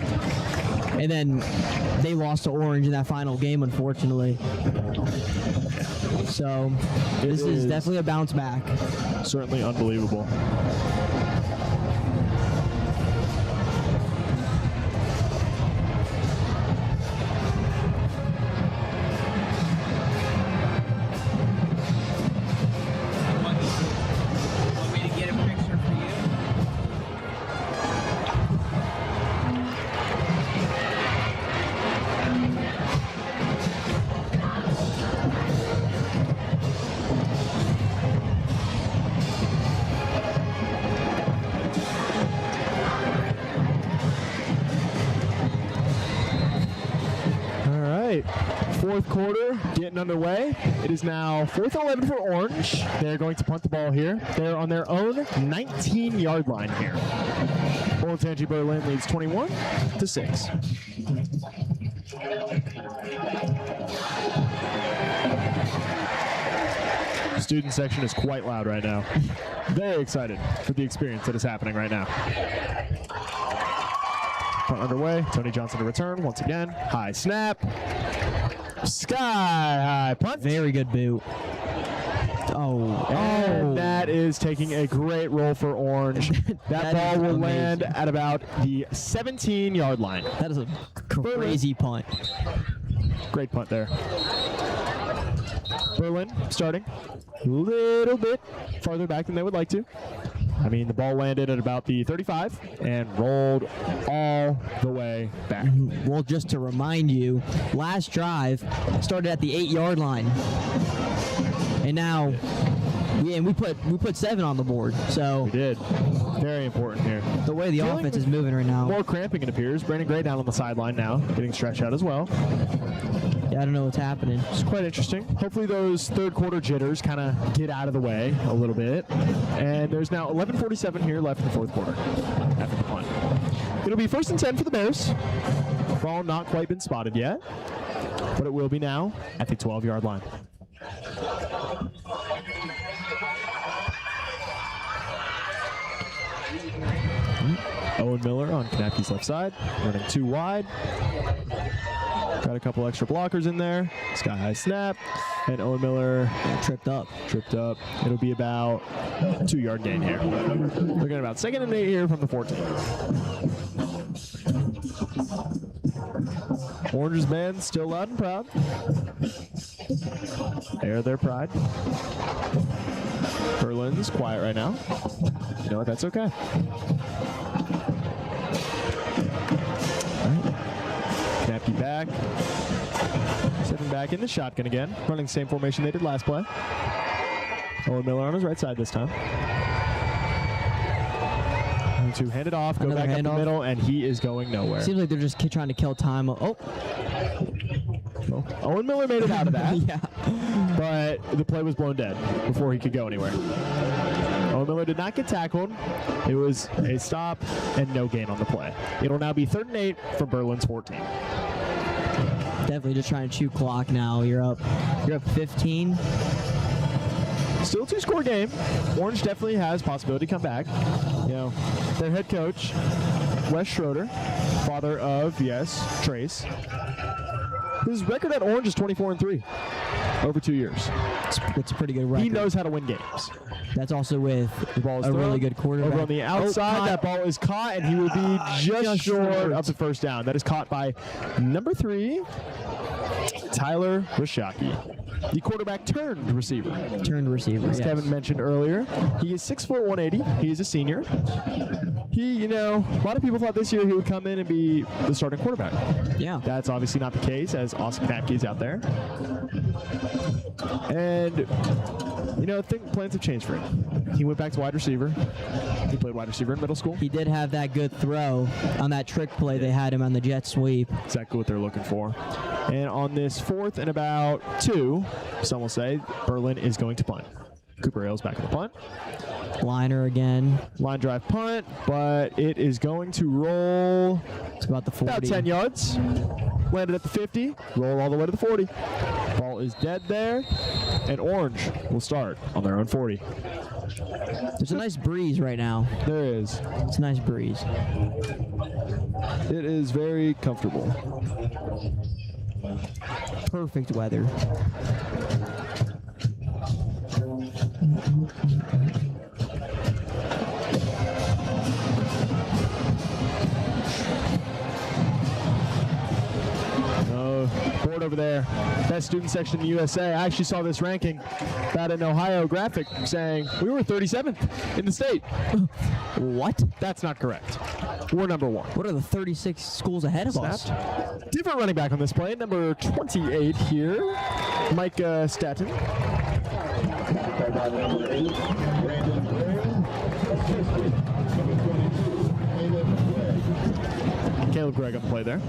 And then they lost to Orange in that final game, unfortunately. So this is definitely a bounce back. Certainly unbelievable. right, fourth quarter getting underway. It is now 4th and 11 for Orange. They're going to punt the ball here. They're on their own 19-yard line here. Olentangy Berlin leads 21-6. Student section is quite loud right now. Very excited for the experience that is happening right now. Punt underway. Tony Johnson to return once again. High snap. Sky high punt. Very good boot. And that is taking a great roll for Orange. That ball will land at about the 17-yard line. That is a crazy punt. Great punt there. Berlin starting a little bit farther back than they would like to. I mean, the ball landed at about the 35 and rolled all the way back. Well, just to remind you, last drive started at the 8-yard line. And now, we put 7 on the board. So We did. Very important here. The way the offense is moving right now. More cramping, it appears. Brandon Gray down on the sideline now, getting stretched out as well. Yeah, I don't know what's happening. It's quite interesting. Hopefully those third quarter jitters kind of get out of the way a little bit. And there's now 11:47 here left in the fourth quarter after the punt. It'll be 1st and 10 for the Bears. Ball not quite been spotted yet, but it will be now at the 12-yard line. Owen Miller on Knapke's left side, running 2 wide. Got a couple extra blockers in there. Sky high snap, and Owen Miller Tripped up. It'll be about 2-yard gain here. Looking at about 2nd and 8 here from the 14. Orange's band still loud and proud. Air their pride. Berlin's quiet right now. You know what? That's okay. Knapke back. Stepping back in the shotgun again. Running the same formation they did last play. Owen Miller on his right side this time. And to hand it off, go back up the middle, and he is going nowhere. Seems like they're just trying to kill time. Oh. Well, Owen Miller made it out of that. Yeah. But the play was blown dead before he could go anywhere. Owen Miller did not get tackled. It was a stop and no gain on the play. It'll now be 3rd and 8 from Berlin's 14. Definitely just trying to chew clock now. You're up 15. Still a 2-score game. Orange definitely has possibility to come back. You know, their head coach, Wes Schroeder, father of, Trace. His record at Orange is 24-3 over 2 years. It's a pretty good record. He knows how to win games. That's also with The ball is a thrown really good quarterback. over on the outside. That ball is caught, and he will be just short of the first down. That is caught by number 3, Tyler Rashaki, the quarterback turned receiver. As Kevin mentioned earlier, he is 6'4", 180. He is a senior. He, a lot of people thought this year he would come in and be the starting quarterback. Yeah. That's obviously not the case, as Austin Knapke is out there. And, I think plans have changed for him. He went back to wide receiver. He played wide receiver in middle school. He did have that good throw on that trick play they had him on the jet sweep. Exactly what they're looking for. And on this 4th and about 2, some will say, Berlin is going to punt. Cooper Ailes back on the punt. Liner again. Line drive punt, but it is going to roll. It's about the 40. About 10 yards. Landed at the 50. Roll all the way to the 40. Ball is dead there. And Orange will start on their own 40. There's a nice breeze right now. There is. It's a nice breeze. It is very comfortable. Perfect weather. Board over there. Best student section in the USA. I actually saw this ranking about an Ohio graphic saying we were 37th in the state. What? That's not correct. We're number 1. What are the 36 schools ahead of us? Different running back on this play. Number 28 here. Mike Staten. Caleb Gregg on the play there.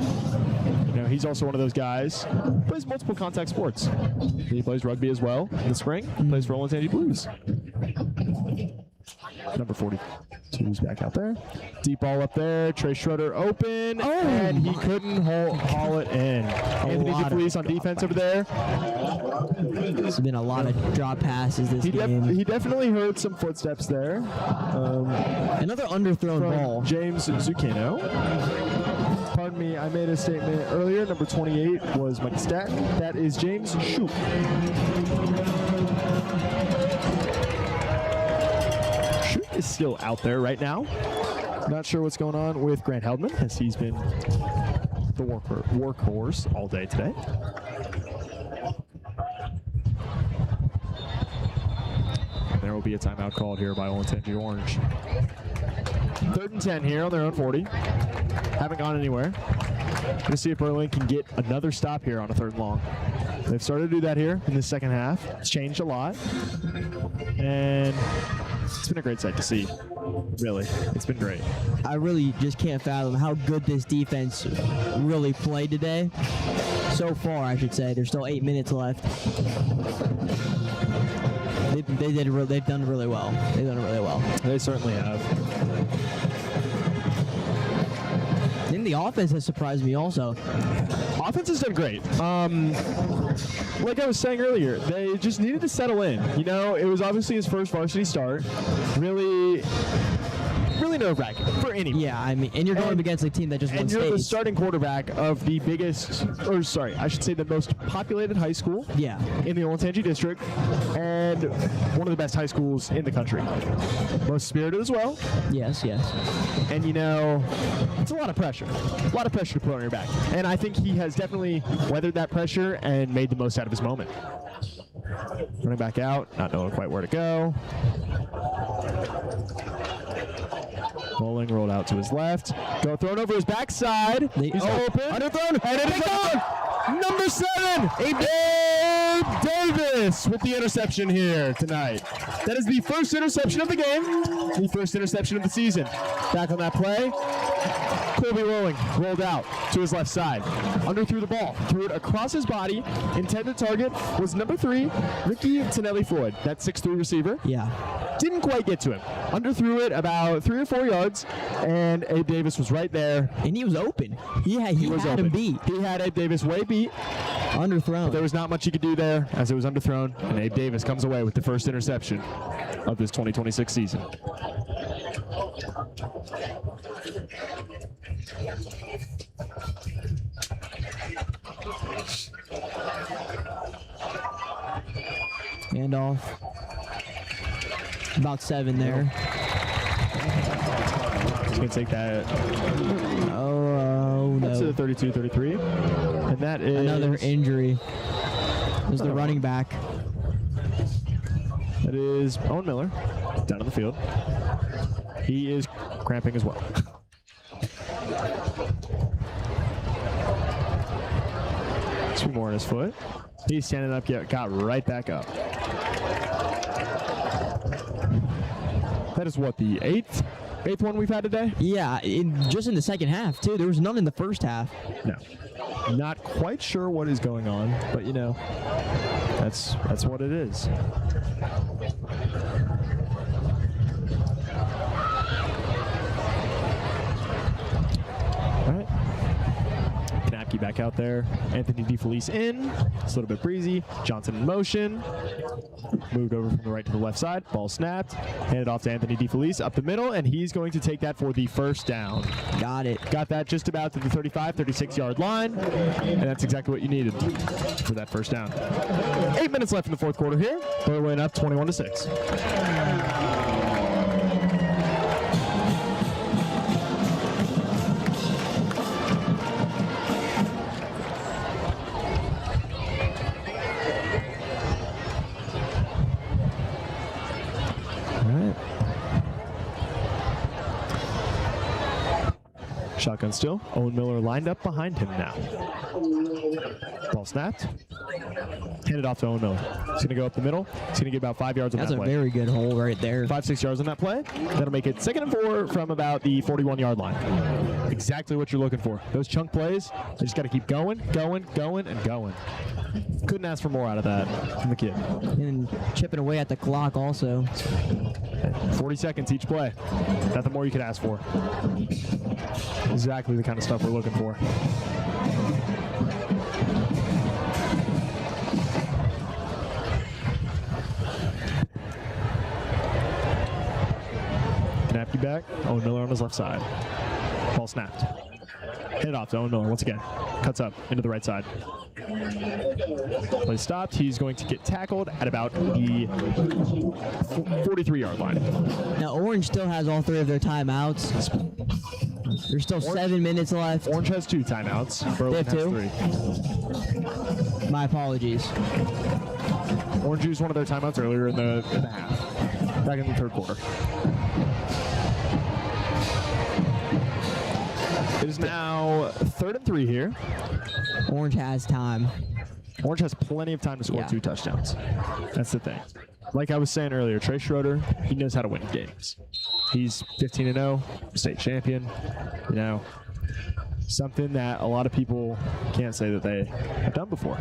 You know, he's also one of those guys who plays multiple contact sports. He plays rugby as well in the spring. Plays for Olentangy Blues. Number 42 is back out there. Deep ball up there. Trey Schroeder open, and he couldn't haul it in. Anthony DeFelice on defense over there. There's been a lot of drop passes this game. He definitely heard some footsteps there. Another underthrown ball. James Zucchino. Pardon me, I made a statement earlier. Number 28 was Mike Staton. That is James Shoup. Shoup is still out there right now. Not sure what's going on with Grant Heldman, as he's been the workhorse all day today. There will be a timeout called here by Olentangy Orange. 3rd and 10 here on their own 40. Haven't gone anywhere. Let's see if Berlin can get another stop here on a 3rd and long. They've started to do that here in the second half. It's changed a lot. And it's been a great sight to see. Really, it's been great. I really just can't fathom how good this defense really played today. So far, I should say. There's still 8 minutes left. They've done really well. They've done really well. They certainly have. And the offense has surprised me also. Offense has done great. Like I was saying earlier, they just needed to settle in. You know, it was obviously his first varsity start. Really nerve-wracking for anyone. Yeah, I mean, and you're going up against a team that just won And you're the states. starting quarterback of the biggest, or sorry, I should say the most populated high school Yeah. in the Olentangy district, and one of the best high schools in the country. Most spirited as well. Yes, yes. And, you know, it's a lot of pressure. A lot of pressure to put on your back. And I think he has definitely weathered that pressure and made the most out of his moment. Running back out, not knowing quite where to go. Bowling rolled out to his left. Go thrown over his backside. He's open. Underthrown. And it is gone. Number 7, Abe Davis with the interception here tonight. That is the first interception of the game. The first interception of the season. Back on that play. Colby Rolling rolled out to his left side. Underthrew the ball. Threw it across his body. Intended target was number 3, Ricky Tonelli Floyd. That 6'3" receiver. Yeah. Didn't quite get to him. Underthrew it about 3 or 4 yards, and Abe Davis was right there. And he was open. He had him beat. He had Abe Davis way beat. Underthrown. But there was not much he could do there as it was underthrown, and Abe Davis comes away with the first interception of this 2026 season. Handoff. About 7 there. He's going to take that Oh, to no. the 32-33. And that is Another injury. It was the running back. That is Owen Miller down on the field. He is cramping as well. 2 more in his foot. He's standing up, got right back up. That is what, the eighth one we've had today? Yeah, just in the second half, too. There was none in the first half. No. Not quite sure what is going on, but you know, that's what it is. All right. Knapke back out there. Anthony DeFelice in. It's a little bit breezy. Johnson in motion. Moved over from the right to the left side. Ball snapped. Handed off to Anthony DeFelice up the middle, and he's going to take that for the first down. Got it. Got that just about to the 35, 36-yard line, and that's exactly what you needed for that first down. 8 minutes left in the fourth quarter here. Berlin up 21-6. Shotgun still. Owen Miller lined up behind him now. Ball snapped. Handed off to Owen Miller. He's going to go up the middle. He's going to get about 5 yards on That's that a play. very good hole right there. 5-6 yards on that play. That'll make it 2nd and 4 from about the 41-yard line. Exactly what you're looking for. Those chunk plays, they just got to keep going, going, going, and going. Couldn't ask for more out of that from the kid. And chipping away at the clock also. 40 seconds each play. Nothing more you could ask for. Exactly the kind of stuff we're looking for. Knapke back. Owen Miller on his left side. Ball snapped. Hit it off to Owen Miller once again. Cuts up into the right side. Play stopped. He's going to get tackled at about the 43-yard line. Now, Orange still has all 3 of their timeouts. There's still 7 minutes left. Orange has 2 timeouts. Berlin They have has 3. My apologies. Orange used one of their timeouts earlier in the half. Back in the 3rd quarter. It is now 3rd and 3 here. Orange has time. Orange has plenty of time to score Yeah. 2 touchdowns. That's the thing. Like I was saying earlier, Trey Schroeder, he knows how to win games. He's 15-0, state champion. You know, something that a lot of people can't say that they have done before.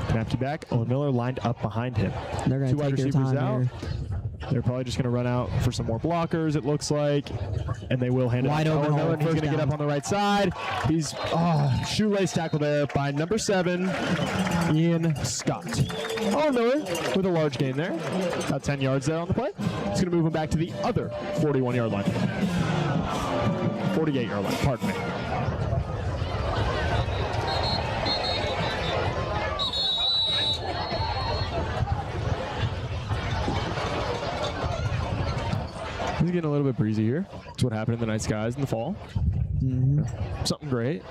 Knapke back. Owen Miller lined up behind him. They're going 2 to wide take their receivers time out. here. They're probably just going to run out for some more blockers, it looks like. And they will hand Wide it off to open Owen Miller. hole, And he's first going to get down. up on the right side. He's shoelace tackle there by number 7, Ian Scott. Owen Miller with a large gain there. About 10 yards there on the play. He's going to move him back to the other 41-yard line. 48-yard line, pardon me. It's getting a little bit breezy here. It's what happened in the night skies in the fall. Something great.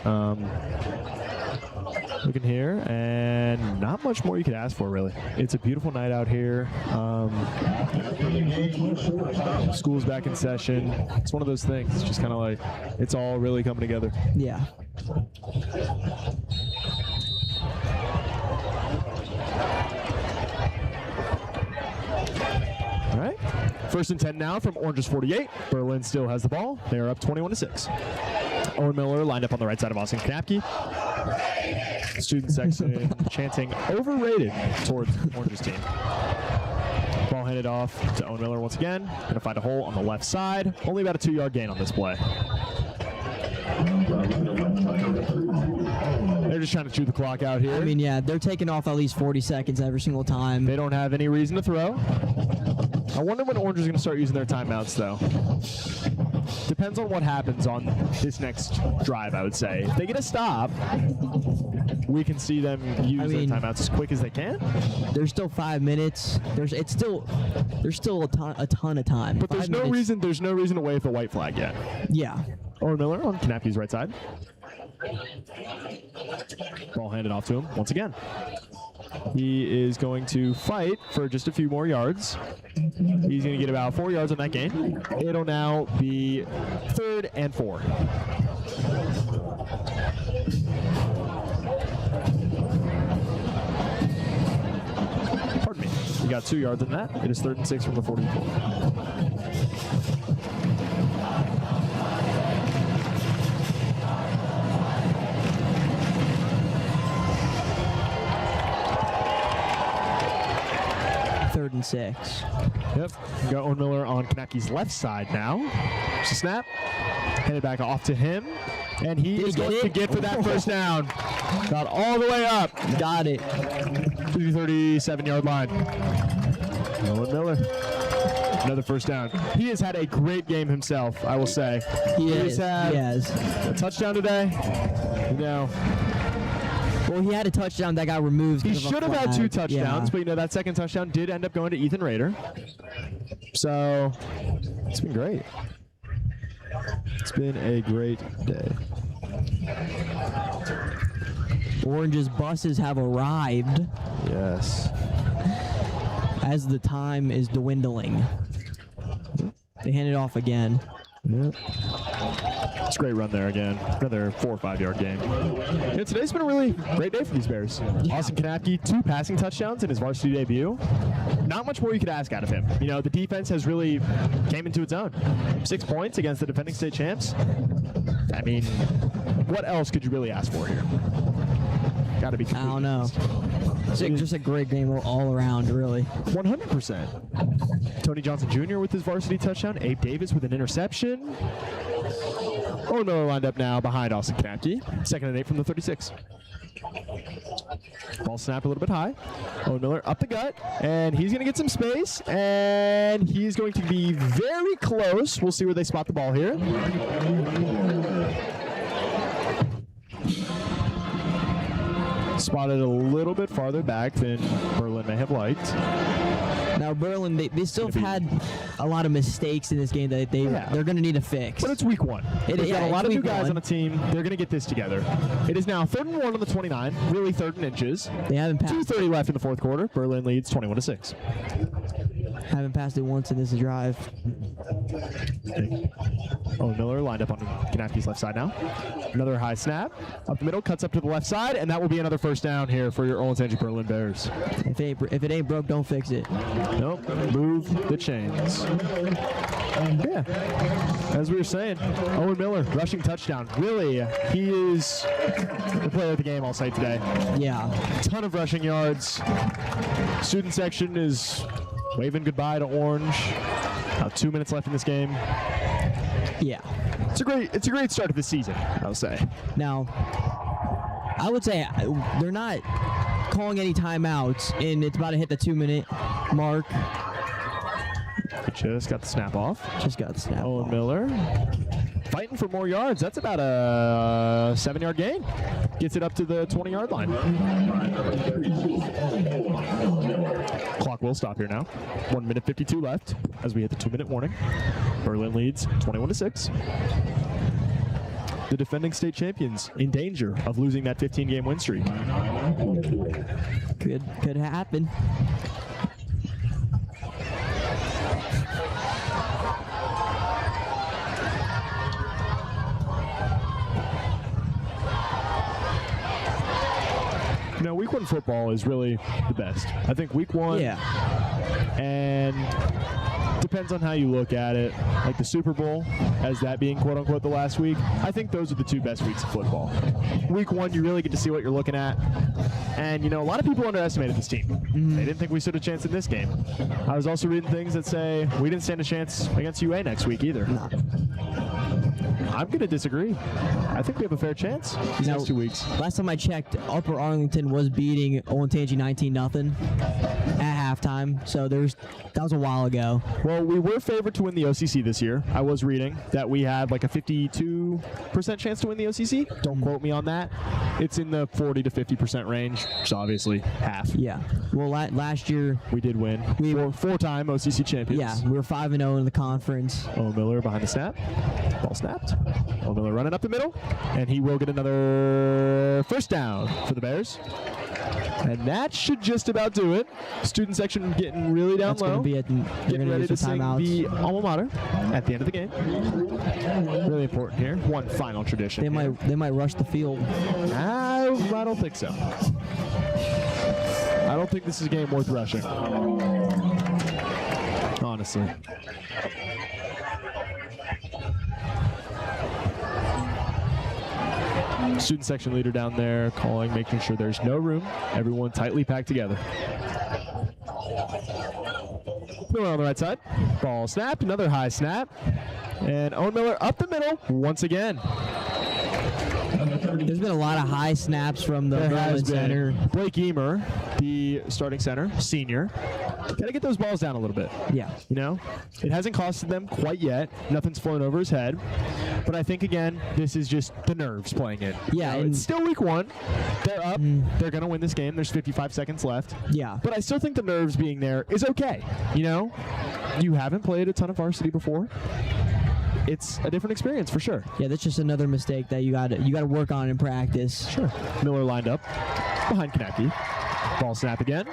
Looking here, and not much more you could ask for, really. It's a beautiful night out here. School's back in session. It's one of those things. It's just kind of like, it's all really coming together. Yeah. All right. 1st and 10 now from Orange's 48. Berlin still has the ball. They are up 21-6. Owen Miller lined up on the right side of Austin Knapke. Student section chanting overrated towards Orange's team. Ball handed off to Owen Miller once again. Going to find a hole on the left side. Only about a 2-yard gain on this play. They're just trying to chew the clock out here. I mean, yeah, they're taking off at least 40 seconds every single time. They don't have any reason to throw. I wonder when Orange is going to start using their timeouts, though. Depends on what happens on this next drive, I would say. If they get a stop, we can see them use their timeouts as quick as they can. There's still 5 minutes. There's still a ton of time. But there's no reason to wave the white flag yet. Yeah. Owen Miller on Knapke's right side. Ball handed off to him once again. He is going to fight for just a few more yards. He's going to get about 4 yards on that gain. It'll now be 3rd and 4. Pardon me. We got 2 yards on that. It is 3rd and 6 from the 44. Third and 6. Yep. We got Owen Miller on Knapke's left side now. There's a snap. Handed back off to him. And he is going to get for that first down. Got all the way up. Got it. To the 37-yard line. Owen Miller. Another first down. He has had a great game himself, I will say. He has had has. a touchdown today. Well, he had a touchdown that got removed. He should have had 2 touchdowns, yeah. but that second touchdown did end up going to Ethan Rader. So it's been great. It's been a great day. Orange's buses have arrived Yes. as the time is dwindling. They hand it off again. Yep. It's a great run there again. Another 4 or 5 yard game. Today's been a really great day for these Bears. Austin Kanapke, 2 passing touchdowns in his varsity debut. Not much more you could ask out of him. The defense has really came into its own. 6 points against the defending state champs. I mean, what else could you really ask for here? Got to be. I don't know. It's just a great game all around, really. 100%. Tony Johnson Jr. with his varsity touchdown. Abe Davis with an interception. Owen Miller lined up now behind Austin Kanapke. 2nd and 8 from the 36. Ball snapped a little bit high. Owen Miller up the gut, and he's going to get some space, and he's going to be very close. We'll see where they spot the ball here. Spotted a little bit farther back than Berlin may have liked. Now Berlin, they still have had a lot of mistakes in this game that they're going to need to fix. But it's week 1. They've got a lot of new guys on the team. They're going to get this together. It is now 3rd and 1 on the 29, really 3rd and inches. They haven't passed. 2:30 left in the 4th quarter. Berlin leads 21-6. Haven't passed it once in this drive. Owen Miller lined up on Kanapke's left side now. Another high snap. Up the middle, cuts up to the left side, and that will be another 1st down here for your Olentangy Berlin Bears. If it ain't broke, don't fix it. Nope. Move the chains. Yeah. As we were saying, Owen Miller, rushing touchdown. Really, he is the player of the game, I'll say today. Yeah. Ton of rushing yards. Student section is waving goodbye to Orange. About 2 minutes left in this game. Yeah. It's a great start of the season, I'll say. Now, I would say they're not calling any timeouts, and it's about to hit the 2-minute mark. Just got the snap off. Owen Miller fighting for more yards. That's about a 7-yard gain. Gets it up to the 20-yard line. Clock will stop here now. 1 minute 52 left as we hit the 2-minute warning. Berlin leads 21-6. The defending state champions in danger of losing that 15-game win streak. Could happen. Week 1 football is really the best. I think week 1. Yeah. And depends on how you look at it. Like the Super Bowl, as that being quote unquote the last week, I think those are the 2 best weeks of football. Week 1, you really get to see what you're looking at. And, a lot of people underestimated this team. They didn't think we stood a chance in this game. I was also reading things that say we didn't stand a chance against UA next week either. No. I'm going to disagree. I think we have a fair chance these next 2 weeks. Last time I checked, Upper Arlington was beating Olentangy 19-0 at halftime, so that was a while ago. Well, we were favored to win the OCC this year. I was reading that we had like a 52% chance to win the OCC. Don't quote me on that. It's in the 40 to 50% range, so obviously half. Yeah. Well, last year we did win. We were 4-time OCC champions. Yeah, we were 5-0 in the conference. Owen Miller behind the snap. Ball snapped. Owen Miller running up the middle, and he will get another 1st down for the Bears. And that should just about do it. Student section getting really down low. Getting ready to sing the alma mater at the end of the game. Really important here. One final tradition. They might rush the field. I don't think so. I don't think this is a game worth rushing. Honestly. Student section leader down there calling, making sure there's no room. Everyone tightly packed together. Miller on the right side. Ball snapped. Another high snap. And Owen Miller up the middle once again. There's been a lot of high snaps from the Berlin center. Blake Eamer, the starting center, senior. Got to get those balls down a little bit. Yeah. It hasn't costed them quite yet. Nothing's flown over his head. But I think, again, this is just the nerves playing it. Yeah. It's still week 1. They're up. They're going to win this game. There's 55 seconds left. Yeah. But I still think the nerves being there is okay. You haven't played a ton of varsity before. it's a different experience for sure. Yeah, that's just another mistake that you got to work on in practice. Sure. Miller lined up behind Kanapke. Ball snap again.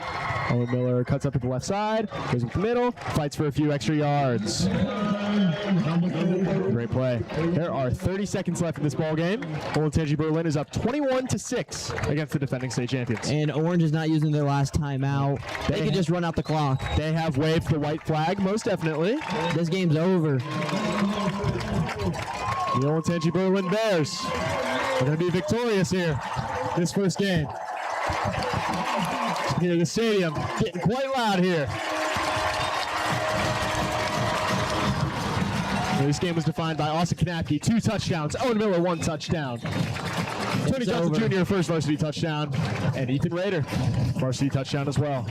Owen Miller cuts up to the left side, goes into the middle, fights for a few extra yards. Great play. There are 30 seconds left in this ball game. Olentangy Berlin is up 21-6 against the defending state champions. And Orange is not using their last timeout. They could just run out the clock. They have waved the white flag, most definitely. This game's over. The Olentangy Berlin Bears are going to be victorious here this first game. Here, the stadium getting quite loud here. This game was defined by Austin Kanapke, 2 touchdowns. Owen Miller, 1 touchdown. Tony Johnson Jr., first varsity touchdown. And Ethan Rader, varsity touchdown as well.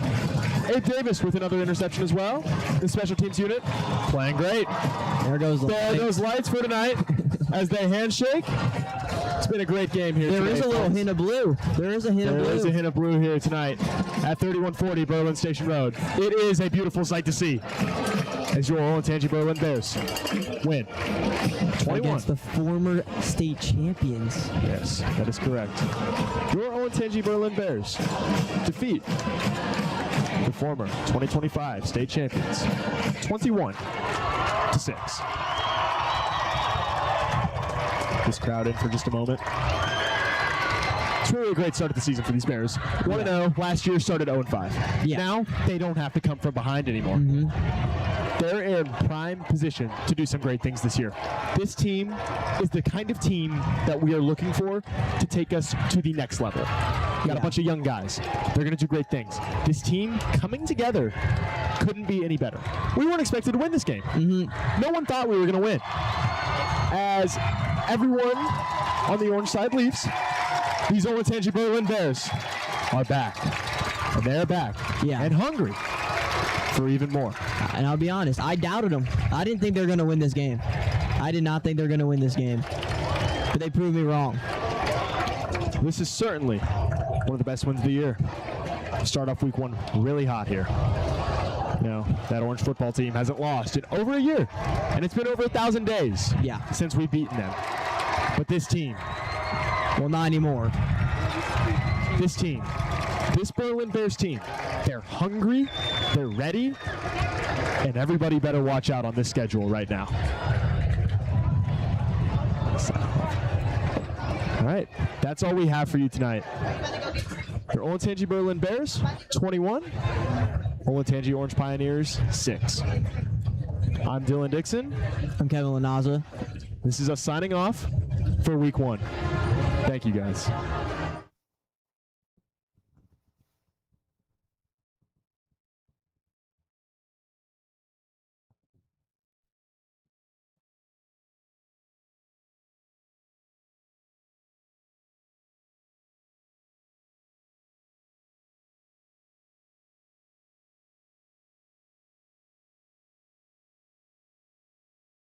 Abe Davis with another interception as well. The special teams unit playing great. There goes the There are those lights for tonight as they handshake. It's been a great game here. There is a little hint of blue. There is a hint of blue. There is a hint of blue here tonight at 3140 Berlin Station Road. It is a beautiful sight to see as your Olentangy Berlin Bears win 21 against the former state champions. Yes, that is correct. Your Olentangy Berlin Bears defeat the former 2025 state champions 21-6. This crowd in for just a moment. It's really a great start to the season for these Bears. 1-0. Last year started 0-5. Yeah. Now they don't have to come from behind anymore. They're in prime position to do some great things this year. This team is the kind of team that we are looking for to take us to the next level. We got a bunch of young guys. They're going to do great things. This team coming together couldn't be any better. We weren't expected to win this game. No one thought we were going to win. As everyone on the orange side leaves, these Olentangy Berlin Bears are back. And they're back. Yeah. And hungry for even more. And I'll be honest, I doubted them. I didn't think they were going to win this game. I did not think they were going to win this game. But they proved me wrong. This is certainly one of the best wins of the year. Start off week 1 really hot here. You know, that orange football team hasn't lost in over a year. And it's been over 1,000 days since we've beaten them. But this team, well, not anymore. This team, this Berlin Bears team, they're hungry, they're ready, and everybody better watch out on this schedule right now. All right, that's all we have for you tonight. Your Olentangy Berlin Bears, 21. Olentangy Orange Pioneers, 6. I'm Dylan Dixon. I'm Kevin Lanaza. This is us signing off for week 1. Thank you, guys.